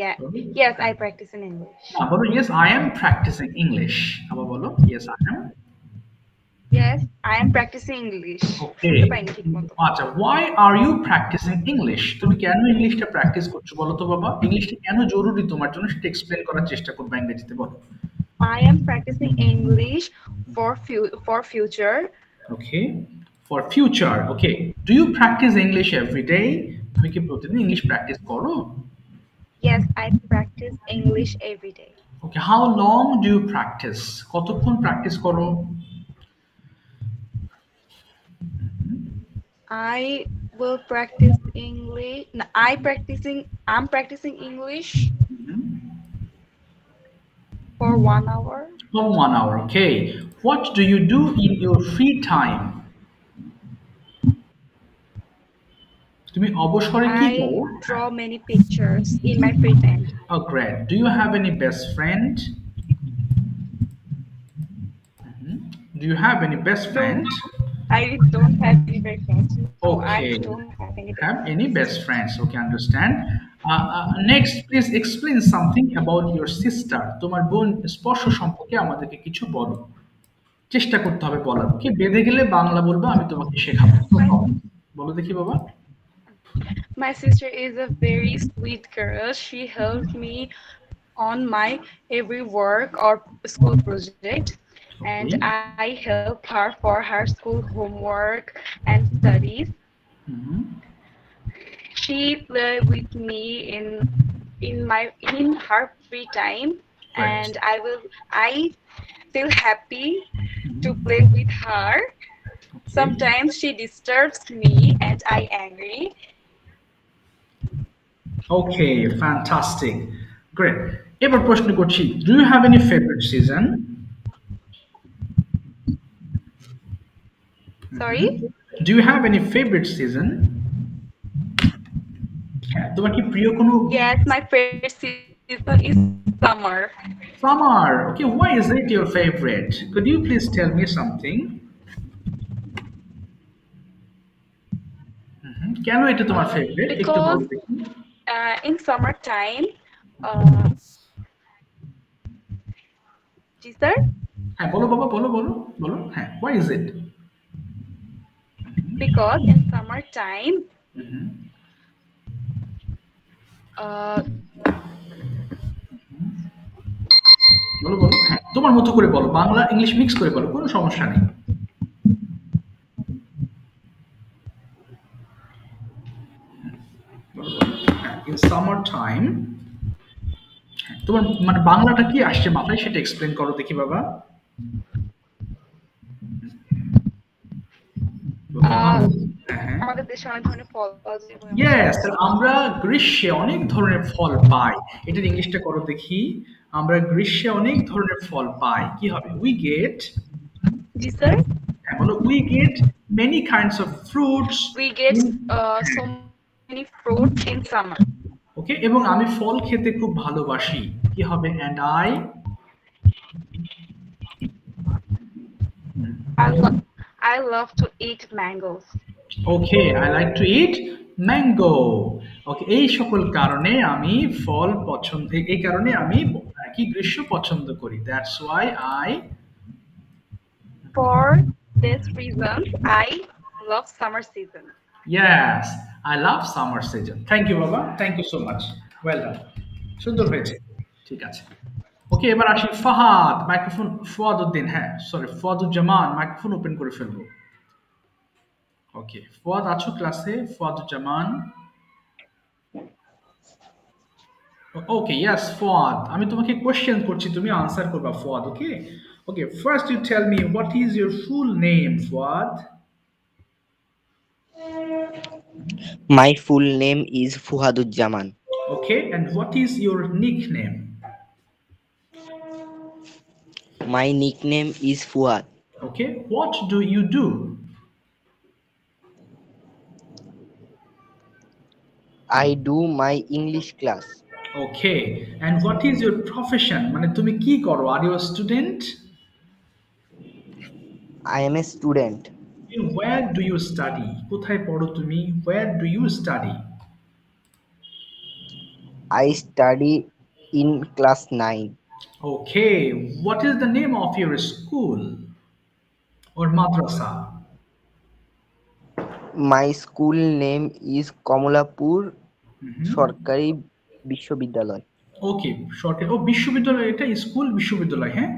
S6: Yeah. Yes, I practice in English.
S1: বলো yes, I am practicing English. আবার বলো yes, I am.
S6: Yes, I am practicing English.
S1: Okay. আচ্ছা, why are you practicing English? তুমি কেন ইংলিশটা practice করছো বলো তো বাবা? ইংলিশটা কেন জরুরি তোমার জন্য সেটা এক্সপ্লেন করার চেষ্টা করবে ইংরেজিতে, বলো।
S6: I am practicing English for future.
S1: Okay, for future. Okay, do you practice English every day? তুমি কি প্রতিদিন ইংলিশ প্র্যাকটিস করো?
S6: Yes, I practice English every day.
S1: Okay, how long do you practice? কতক্ষণ প্র্যাকটিস করো?
S6: I will practice English. I'm practicing English for 1 hour.
S1: For 1 hour, okay. What do you do in your free time? তুমি অবসরে কি করো?
S6: I draw many pictures in my free time.
S1: Oh, great. Do you have any best friend? Do you have any best friend?
S6: I don't have any best friends.
S1: Okay.
S6: I don't
S1: have any best friends. Okay, understand. Next, please explain something about your sister. তোমার বোন স্পর্শ সম্পর্কে আমাদেরকে কিছু বলো। চেষ্টা করতে হবে বলার। ওকে, বেঁধে গেলে বাংলা বলবো, আমি তোমাকে শেখাবো। বলো দেখি বাবা।
S6: My sister is a very sweet girl. She helps me on my every work or school project, and I help her for her school homework and studies. She plays with me in her free time, and I feel happy to play with her. Sometimes she disturbs me and I angry.
S1: Okay, fantastic. Great. এবার প্রশ্ন করছি, do you have any favourite season?
S6: Sorry?
S1: Do you have any favourite season? হ্যাঁ, তোমার কি প্রিয় কোনো?
S6: Yes, my favorite season is summer.
S1: Summer. Okay, why is it your favorite? Could you please tell me something? কেন এটা তোমার favourite একটু বলো
S6: Because
S1: দেখি।
S6: in summertime, uh, ji sir?
S1: হ্যাঁ বলো বাবা, বলো বলো বলো। হ্যাঁ, why is it?
S6: Because in summertime, uh,
S1: বলো বলো, হ্যাঁ তোমার মতো করে বলো, বাংলা ইংলিশ মিক্স করে বলো, কোনো সমস্যা নেই। বলো বলো, হ্যাঁ ইন সামার টাইম, তোমার মানে বাংলাটা কি আসছে মাথায় সেটা এক্সপ্লেন করো দেখি বাবা।
S6: আমাদের দেশে অনেক ধরনের ফল পাওয়া যায়।
S1: ইয়েস, আমরা গ্রীষ্মে অনেক ধরনের ফল পাই। এটার ইংলিশটা করো দেখি। আমরা গ্রীষ্মে অনেক ধরনের ফল পাই, কি হবে? উই গেট,
S6: জি স্যার?
S1: হ্যাঁ বলো, we get many kinds of fruits.
S6: We get so many fruits in summer.
S1: Okay, এবং আমি ফল খেতে খুব ভালোবাসি, কি হবে? And I,
S6: I love to eat mangoes.
S1: Okay, I like to eat mango. Okay, এই সকল কারণে আমি ফল পছন্দ, এই কারণে আমি কি গ্রীষ্ম পছন্দ করি। That's why I,
S6: For this reason, I love summer season.
S1: yes, I love summer season. Thank you বাবা, thank you so much, well done, সুন্দর হয়েছে, ঠিক আছে। ওকে, এবার আসি ফাহাদ, মাইক্রোফোন, ফুয়াদউদ্দিন, হ্যাঁ সরি ফুয়াদুজ্জামান, মাইক্রোফোন ওপেন করে ফেলবো। ওকে, ফুয়াদ আছো ক্লাসে? ফুয়াদুজ্জামান, ওকে, ইয়েস ফুয়াদ, আমি তোমাকে কোশ্চেন করছি, তুমি আনসার করবা Fuad. Okay okay, first you tell me what is your full name Fuad?
S7: My full name is Fuhadujjaman.
S1: Okay, and what is your nickname?
S7: My nickname is Fuad.
S1: Okay, what do you do?
S7: I do my English class.
S1: Okay, and what is your profession? মানে তুমি কি করো? Are you a student?
S7: I am a student.
S1: Where do you study? কোথায় পড়ো তুমি? Where do you study?
S7: I study in class 9.
S1: Okay, what is the name of your school or madrasa?
S7: My school name is Komolapur Sorkari Bishwabidyalayah.
S1: ওকে, সরকারি, ও বিশ্ববিদ্যালয়, এটা school বিশ্ববিদ্যালয়, হ্যাঁ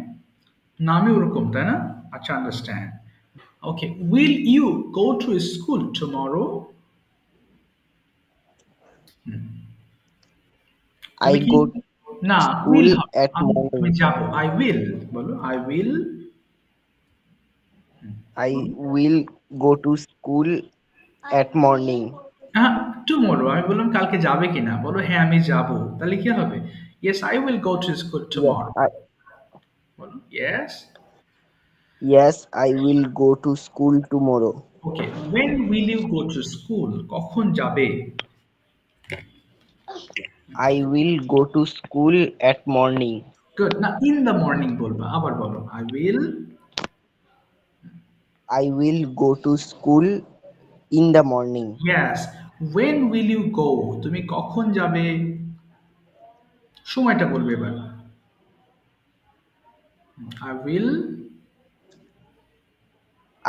S1: নামে ওরকম, তাই না? আচ্ছা, understand. Okay, will you go to school tomorrow?
S7: I go
S1: না,
S7: school
S1: উইল
S7: at
S1: আমি
S7: morning.
S1: যাবো, আই উইল বলো, I will,
S7: I will go to school at morning.
S1: হ্যাঁ টুমরো, আমি বললাম কালকে যাবে কিনা, বলো হ্যাঁ আমি যাবো, তাহলে কি হবে? Yes, I will go to school tomorrow. বলো yes.
S7: Yes, I will go to school tomorrow.
S1: Okay, when will you go to school? কখন যাবে?
S7: I will go to school at morning.
S1: Good, না ইন দ্য মর্নিং বলবা, আবার বলো,
S7: I will go to school in the morning.
S1: Yes, when will you go? তুমি কখন যাবে? সময়টা বলবে এবার।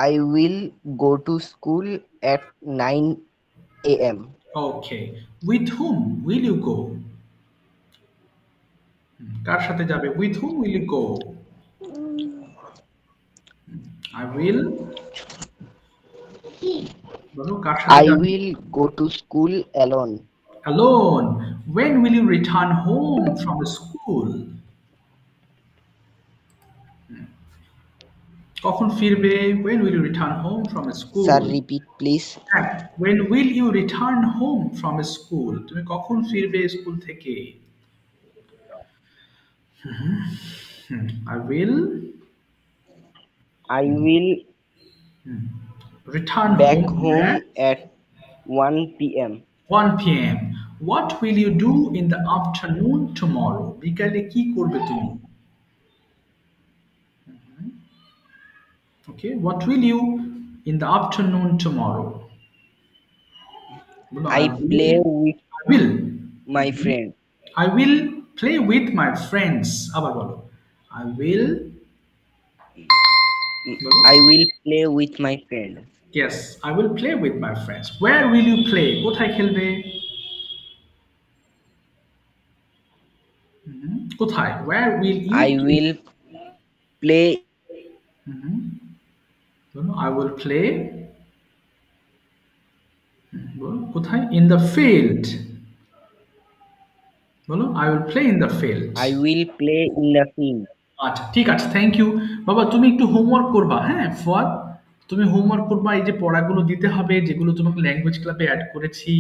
S7: I will go to school at 9 a.m.
S1: Okay, with whom will you go? কার সাথে যাবে? With whom will you go? বলো কার সাথে
S7: I
S1: যাবে?
S7: will go to school alone.
S1: Alone. When will you return home from school? কখন ফিরবে? When will you return home from school?
S7: Sir, repeat please.
S1: When will you return home from school? তুমি কখন ফিরবে school থেকে? I will
S7: I will
S1: return
S7: back
S1: home
S7: home
S1: at
S7: at 1 p.m.
S1: 1 p.m. What will you do in the afternoon tomorrow? বিকালে কি করবে তুমি? Okay, what will you in the afternoon tomorrow? বলো,
S7: I play with
S1: I will
S7: my friend.
S1: I will play with my friends. আবার বলো, I will বলো,
S7: I will play with my friend.
S1: yes, I will play with my friends. Where will you play? কোথায় খেলবে? কোথায়? Where will you
S7: I
S1: play?
S7: will play
S1: বলো, I will play বলো, কোথায়? In the field. বলো, I will play in the field.
S7: I will play in the field.
S1: আচ্ছা, ঠিক আছে, থ্যাংক ইউ। বাবা তুমি একটু হোমওয়ার্ক করবা, হ্যাঁ ফুয়াদ, তুমি হোমওয়ার্ক করবা। এই যে পড়াগুলো দিতে হবে, যেগুলো তোমাকে ল্যাঙ্গুয়েজ ক্লাবে অ্যাড করেছি,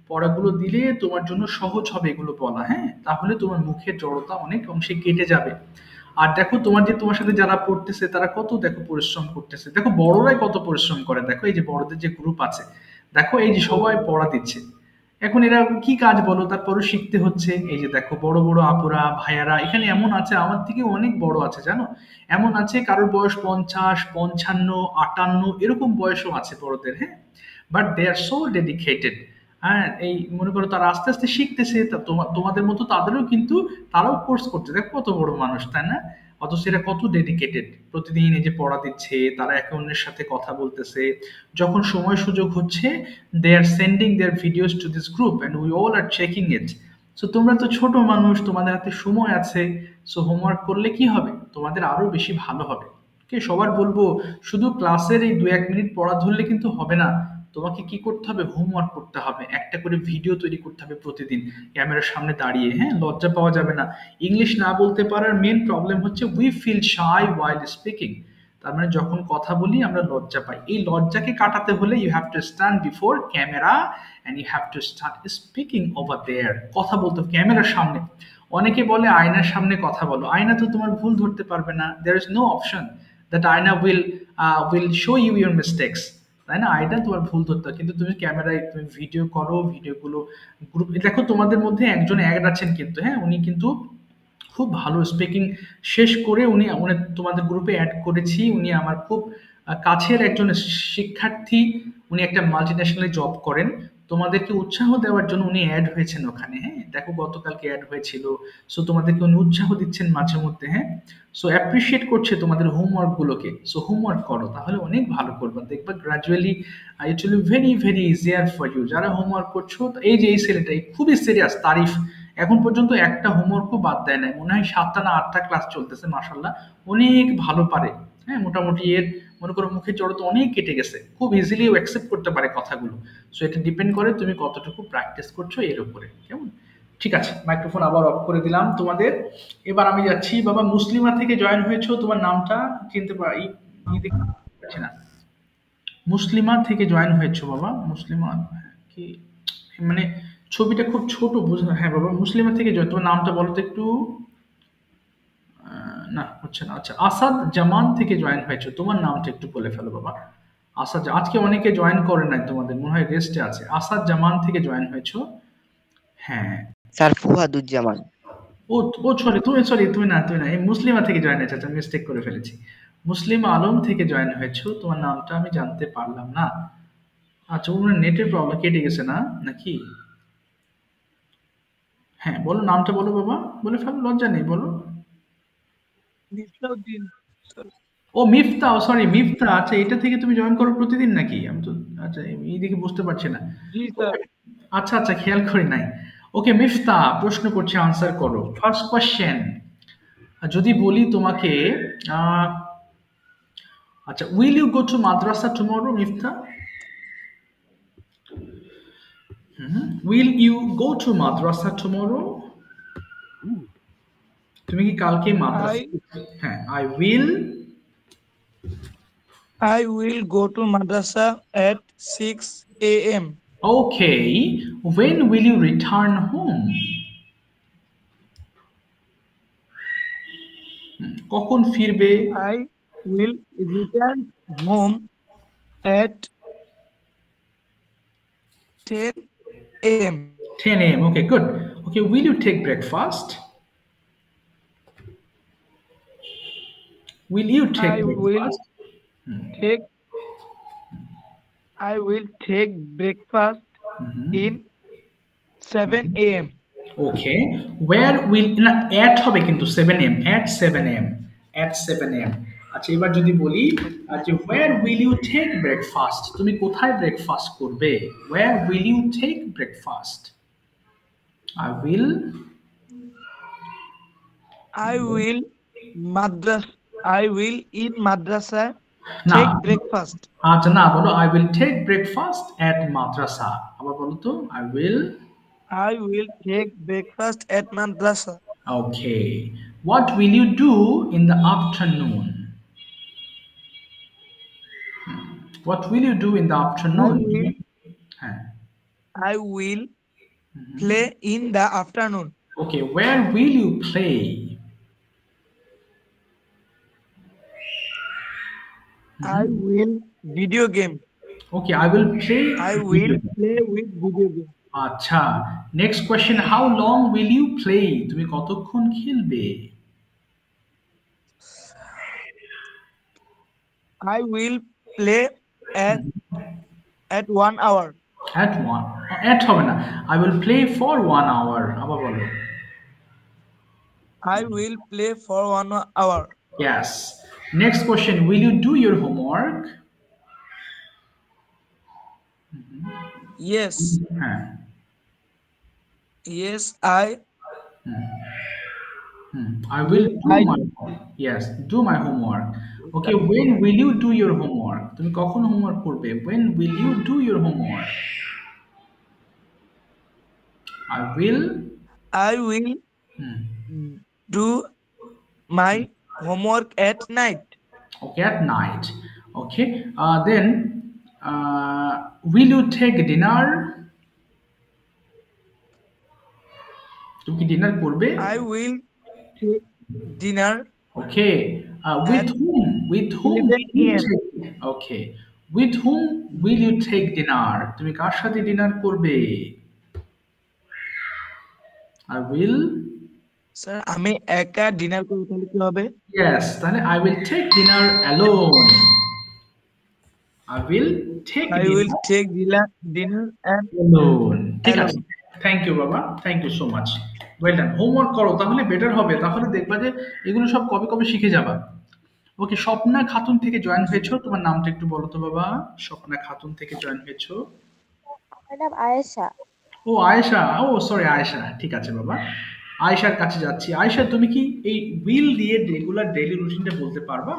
S1: পড়াগুলো দিলে তোমার জন্য সহজ হবে এগুলো বলা, হ্যাঁ, তাহলে তোমার মুখের জড়তা অনেক অংশে কেটে যাবে। আর দেখো তোমার সাথে যারা পড়তেছে তারা কত দেখো পরিশ্রম করতেছে, দেখো বড়রাই কত পরিশ্রম করে, দেখো এই যে বড়দের যে গ্রুপ আছে, দেখো এই যে সবাই পড়া দিচ্ছে। এখন এরা কি কাজ বলো, তারপরও শিখতে হচ্ছে। এই যে দেখো বড় বড় আপুরা ভাইয়ারা এখানে এমন আছে, আমার থেকে অনেক বড় আছে জানো, এমন আছে কারোর বয়স 50, 55, 58 এরকম বয়সও আছে বড়দের, হ্যাঁ, but they are so dedicated. হ্যাঁ, এই মনে করো তারা আস্তে আস্তে শিখতেছে, তোমাদের মতো তাদেরও কিন্তু তারাও কোর্স করছে, দেখো কত বড় মানুষ, তাই না? অথচ এরা কত ডেডিকেটেড, প্রতিদিন এই যে পড়া দিচ্ছে, তারা একে অন্যের সাথে কথা বলতেছে, যখন সময় সুযোগ হচ্ছে they are sending their videos to this group and we all are checking it. So তোমরা তো ছোট মানুষ, তোমাদের হাতে সময় আছে, সো হোমওয়ার্ক করলে কি হবে, তোমাদের আরো বেশি ভালো হবে। কে সবার বলবো, শুধু ক্লাসের এই 2-1 মিনিট পড়া ধরলে কিন্তু হবে না, তোমাকে কি করতে হবে, হোমওয়ার্ক করতে হবে, একটা করে ভিডিও তৈরি করতে হবে প্রতিদিন ক্যামেরার সামনে দাঁড়িয়ে, হ্যাঁ, লজ্জা পাওয়া যাবে না। ইংলিশ না বলতে পারার মেন প্রবলেম হচ্ছে we feel shy while speaking, তার মানে যখন কথা বলি আমরা লজ্জা পাই। এই লজ্জাকে কাটাতে হলে you have to stand before camera and you have to start speaking over there, কথা বলতে ক্যামেরার সামনে। অনেকে বলে আয়নার সামনে কথা বলো, আয়না তো তোমার ভুল ধরতে পারবে না, there is no option that আয়না will show you your mistakes, তাই না? আয়না তোমার ভুল ধরতে হয়, কিন্তু তুমি ক্যামেরায় তুমি ভিডিও করো, ভিডিওগুলো গ্রুপ, দেখো তোমাদের মধ্যে একজন অ্যাড আছেন কিন্তু, হ্যাঁ, উনি কিন্তু খুব ভালো স্পিকিং শেষ করে উনি তোমাদের গ্রুপে অ্যাড করেছি, উনি আমার খুব কাছের একজন শিক্ষার্থী, উনি একটা মাল্টিন্যাশনালে জব করেন, তোমাদেরকে উৎসাহ দেওয়ার জন্য উনি অ্যাড হয়েছেন ওখানে, হ্যাঁ, দেখো গতকালকে অ্যাড হয়েছিল। সো তোমাদেরকে উনি উৎসাহ দিচ্ছেন মাঝে মধ্যে, হ্যাঁ, সো অ্যাপ্রিসিয়েট করছে তোমাদের হোমওয়ার্ক গুলোকে। সো হোমওয়ার্ক করো, তাহলে অনেক ভালো করবে, দেখবা gradually it will be very very easier for you. যারা হোমওয়ার্ক করছো, এই যে এই ছেলেটা খুবই সিরিয়াস, তারিফ, এখন পর্যন্ত একটা হোমওয়ার্কও বাদ দেয় নাই, মনে হয় 7টা না 8টা ক্লাস চলতেছে, মাশাল্লাহ অনেক ভালো পারে, হ্যাঁ, মোটামুটি এর মনে করো মুখের জড়তা অনেক কেটে গেছে, খুব ইজিলি ও অ্যাকসেপ্ট করতে পারে কথাগুলো। সো এটা ডিপেন্ড করে তুমি কতটুকু প্র্যাকটিস করছো এর উপরে, কেমন? ঠিক আছে, মাইক্রোফোন আবার অফ করে দিলাম তোমাদের। এবার আমি যাচ্ছি। বাবা মুসলিমা থেকে জয়েন হয়েছো, তোমার নামটা চিনতে পারি দেখছি না। মুসলিমা থেকে জয়েন হয়েছো বাবা, মুসলিমা কি মানে ছবিটা খুব ছোট বুঝা, হ্যাঁ বাবা মুসলিমা থেকে জয়েন, তোমার নামটা বলো তো একটু। না হচ্ছে না, আচ্ছা আসাদ জামান থেকে জয়েন হয়েছো, তোমার নামটা একটু বলে ফেলো বাবা। আসাদ, আজকে অনেকে জয়েন করে নাই, তোমাদের মনে হয় রেস্টে আছে। আসাদ জামান থেকে জয়েন হয়েছো, হ্যাঁ।
S7: স্যার ফুহাদুজ্জামান।
S1: ও ও সরি তুমি না এই মুসলিমা থেকে জয়েন হয়েছে, আচ্ছা মিস্টেক করে ফেলেছি। মুসলিম আলম থেকে জয়েন হয়েছো, তোমার নামটা আমি জানতে পারলাম না। আচ্ছা ওনার নেটের প্রবলেম, কেটে গেছে না নাকি? হ্যাঁ বলো, নামটা বলো বাবা, বলে ফেলো, লজ্জা নেই, বলো। ও মিফতা, ও সরি মিফতা, আচ্ছা এটা থেকে তুমি জয়েন করো প্রতিদিন নাকি? আমি তো আচ্ছা এই দিকে বুঝতে পারছি না। আচ্ছা আচ্ছা খেয়াল করি নাই। ওকে মিফতা, প্রশ্ন করছি, আনসার করো। ফার্স্ট কোয়েশ্চেন, যদি বলি তোমাকে আচ্ছা, will you go to madrasa tomorrow Mifta? Will you go to madrasa tomorrow? তুমি কি কালকে মাদ্রাসা? হ্যাঁ,
S8: I will go to madrasa at 6 a.m.
S1: Okay. When will you return home? কখন ফিরবে?
S8: I will return home at 10 a.m.
S1: 10 a.m. Okay, good. Okay, will you take breakfast? Will you take
S8: I will
S1: breakfast?
S8: take I will take breakfast in 7 a.m.
S1: Okay where will না at হবে কিন্তু 7 a.m. At 7 a.m. At 7 a.m. আচ্ছা এবার যদি বলি যে where will you take breakfast তুমি কোথায় ব্রেকফাস্ট করবে where will you take breakfast I will
S8: I will madras I will in madrasa
S1: না
S8: take breakfast.
S1: আচ্ছা না বলো I will take breakfast at madrasa আবার বলো তো I will
S8: I will take breakfast at madrasa.
S1: Okay what will you do in the afternoon what will you do in the afternoon হ্যাঁ
S8: I will play in the afternoon.
S1: Okay, where will you play?
S8: I will video game.
S1: Okay, I will play.
S8: I will play with video game.
S1: আচ্ছা next question how long will you play তুমি কতক্ষণ খেলবে
S8: I will play at 1 hour.
S1: at one at হবে না I will play for 1 hour আবার বলো
S8: I will play for 1 hour.
S1: yes next question will you do your homework
S8: Yes.
S1: হ্যাঁ
S8: Yes,
S1: I will do
S8: I
S1: my yes do my homework okay when will you do your homework তুমি কখন homework করবে when will you do your homework I will
S8: I will do my homework at night.
S1: okay at night okay then will you take dinner তুমি কি dinner করবে
S8: I will take dinner
S1: okay with
S8: at
S1: whom
S8: 11
S1: will you
S8: a.m.
S1: take okay with whom will you take dinner তুমি কার সাথে dinner করবে I will
S8: Sir, আমি একা dinner করব তাহলে কি হবে?
S1: yes তাহলে I will take dinner alone I will take
S8: I
S1: dinner
S8: will take dinner and
S1: alone ঠিক আছে
S8: alone.
S1: থ্যাংক ইউ বাবা thank you so much well done homework করো তাহলে বেটার হবে তাহলে দেখবা যে এগুলো সব কবে কবে শিখে যাবা ওকে স্বপ্না খাতুন থেকে জয়েন হয়েছো তোমার নামটা একটু বলো তো বাবা স্বপ্না খাতুন থেকে জয়েন হয়েছো
S2: ম্যাডাম আয়েশা
S1: ও আয়েশা ও সরি আয়েশা ঠিক আছে বাবা আয়েশার কাছে যাচ্ছি আয়েশা তুমি কি এই উইল দিয়ে রেগুলার ডেইলি রুটিনটা বলতে পারবা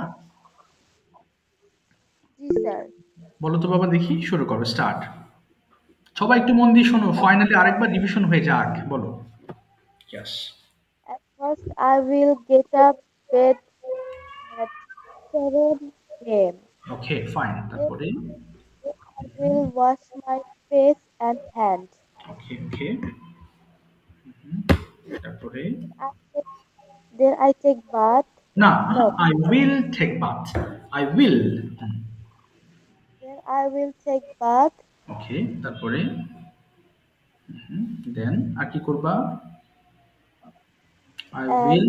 S2: জি স্যার
S1: বলো তো বাবা দেখি শুরু করো স্টার্ট সবাই একটু মন দিয়ে শোনো ফাইনালি আরেকবার রিভিশন হয়ে যাক বলো yes
S2: At first, I will get up bed at 7 a.m.
S1: Okay fine তারপরে
S2: I will wash my face and hands.
S1: Okay okay তারপরে
S2: Then I take bath.
S1: না
S2: No.
S1: I will take bath I will
S2: Then I will take bath
S1: okay তারপরে then আর কি করবা I will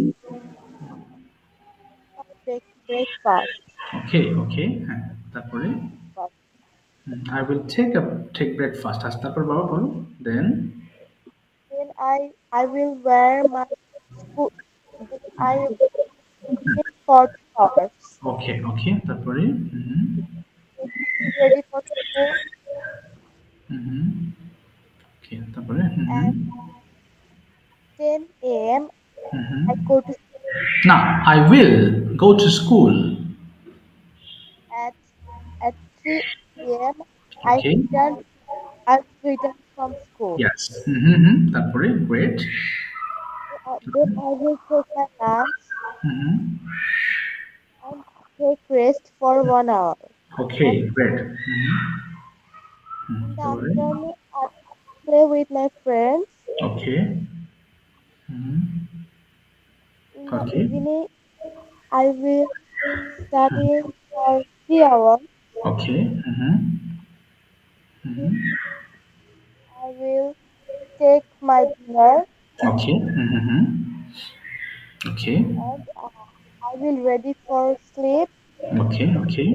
S2: and take breakfast.
S1: Okay okay হ্যাঁ তারপরে I will take breakfast আজ তারপর বাবা বলো দেন
S2: Then I will wear my school. Then I will get for hours.
S1: Okay okay তারপরে
S2: Ready for school.
S1: ওকে তারপরে
S2: At 10 a.m. I go to
S1: না I will go to school
S2: at 3 p.m.
S1: Okay.
S2: I return from school.
S1: Yes তারপরে great
S2: Then I will take my lunch and take rest for 1 hour.
S1: Okay great
S2: In the afternoon, I play with my friends.
S1: Okay
S2: In the
S1: Okay.
S2: evening,
S9: I will study for 3 hours.
S1: Okay.
S9: I will take my dinner
S1: Okay. Okay.
S9: and I will ready for sleep.
S1: Okay. Okay.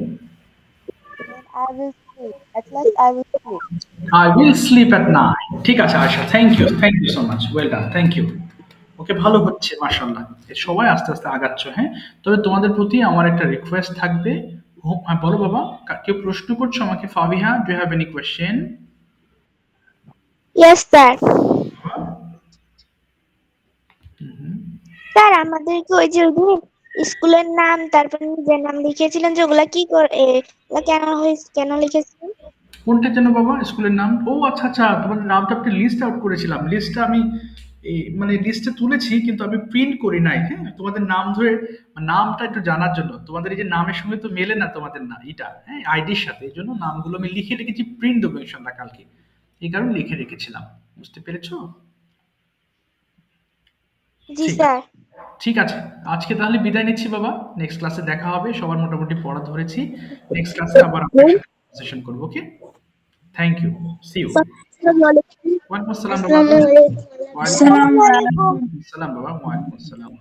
S9: Then I will sleep. At last I will sleep.
S1: I will sleep at night. ঠিক আছে Ayesha, thank you so much, well done, thank you. Okay, ভালো হচ্ছে মাশাআল্লাহ, সবাই আস্তে আস্তে আগাচ্ছ। হ্যাঁ, তবে তোমাদের প্রতি আমার একটা রিকোয়েস্ট থাকবে। হ্যাঁ, বলো বাবা, কেউ প্রশ্ন করছো আমাকে? Fabiha, do you have any question?
S2: Yes, sir. Sir আমাদেরকে ওই যে স্কুলের নাম তারপর নিজের নাম লিখেছিলেন যে ওগুলা কি কেন লিখেছিলেন?
S1: কোনটা যেন বাবা স্কুলের নাম? ও আচ্ছা আচ্ছা, তোমাদের নামটা আপনি লিস্ট আউট করেছিলাম। লিস্টটা আমি মানে লিস্টে তুলেছি, কিন্তু আমি প্রিন্ট করি নাই। হ্যাঁ, তোমাদের নাম ধরে নামটা একটু জানার জন্য, তোমাদের এই যে নামের সঙ্গে তো মেলে না তোমাদের না এটা, হ্যাঁ, আইডির সাথে, এই জন্য নামগুলো আমি লিখে রেখেছি, প্রিন্ট দেবো ইনশাল্লাহ কালকে, এই কারণে লিখে রেখেছিলাম। বুঝতে পেরেছো?
S2: জি স্যার।
S1: ঠিক আছে, আজকে তাহলে বিদায় নিচ্ছি বাবা, নেক্সট ক্লাসে দেখা হবে। সবার মোটামুটি পড়া ধরেছি, নেক্সট ক্লাসে আবার সেশন করব। ওকে, থ্যাংক ইউ, সি ইউ। ওয়ালাইকুম আসসালাম বাবা। ওয়ালাইকুম আসসালাম বাবা, ওয়ালাইকুম আসসালাম।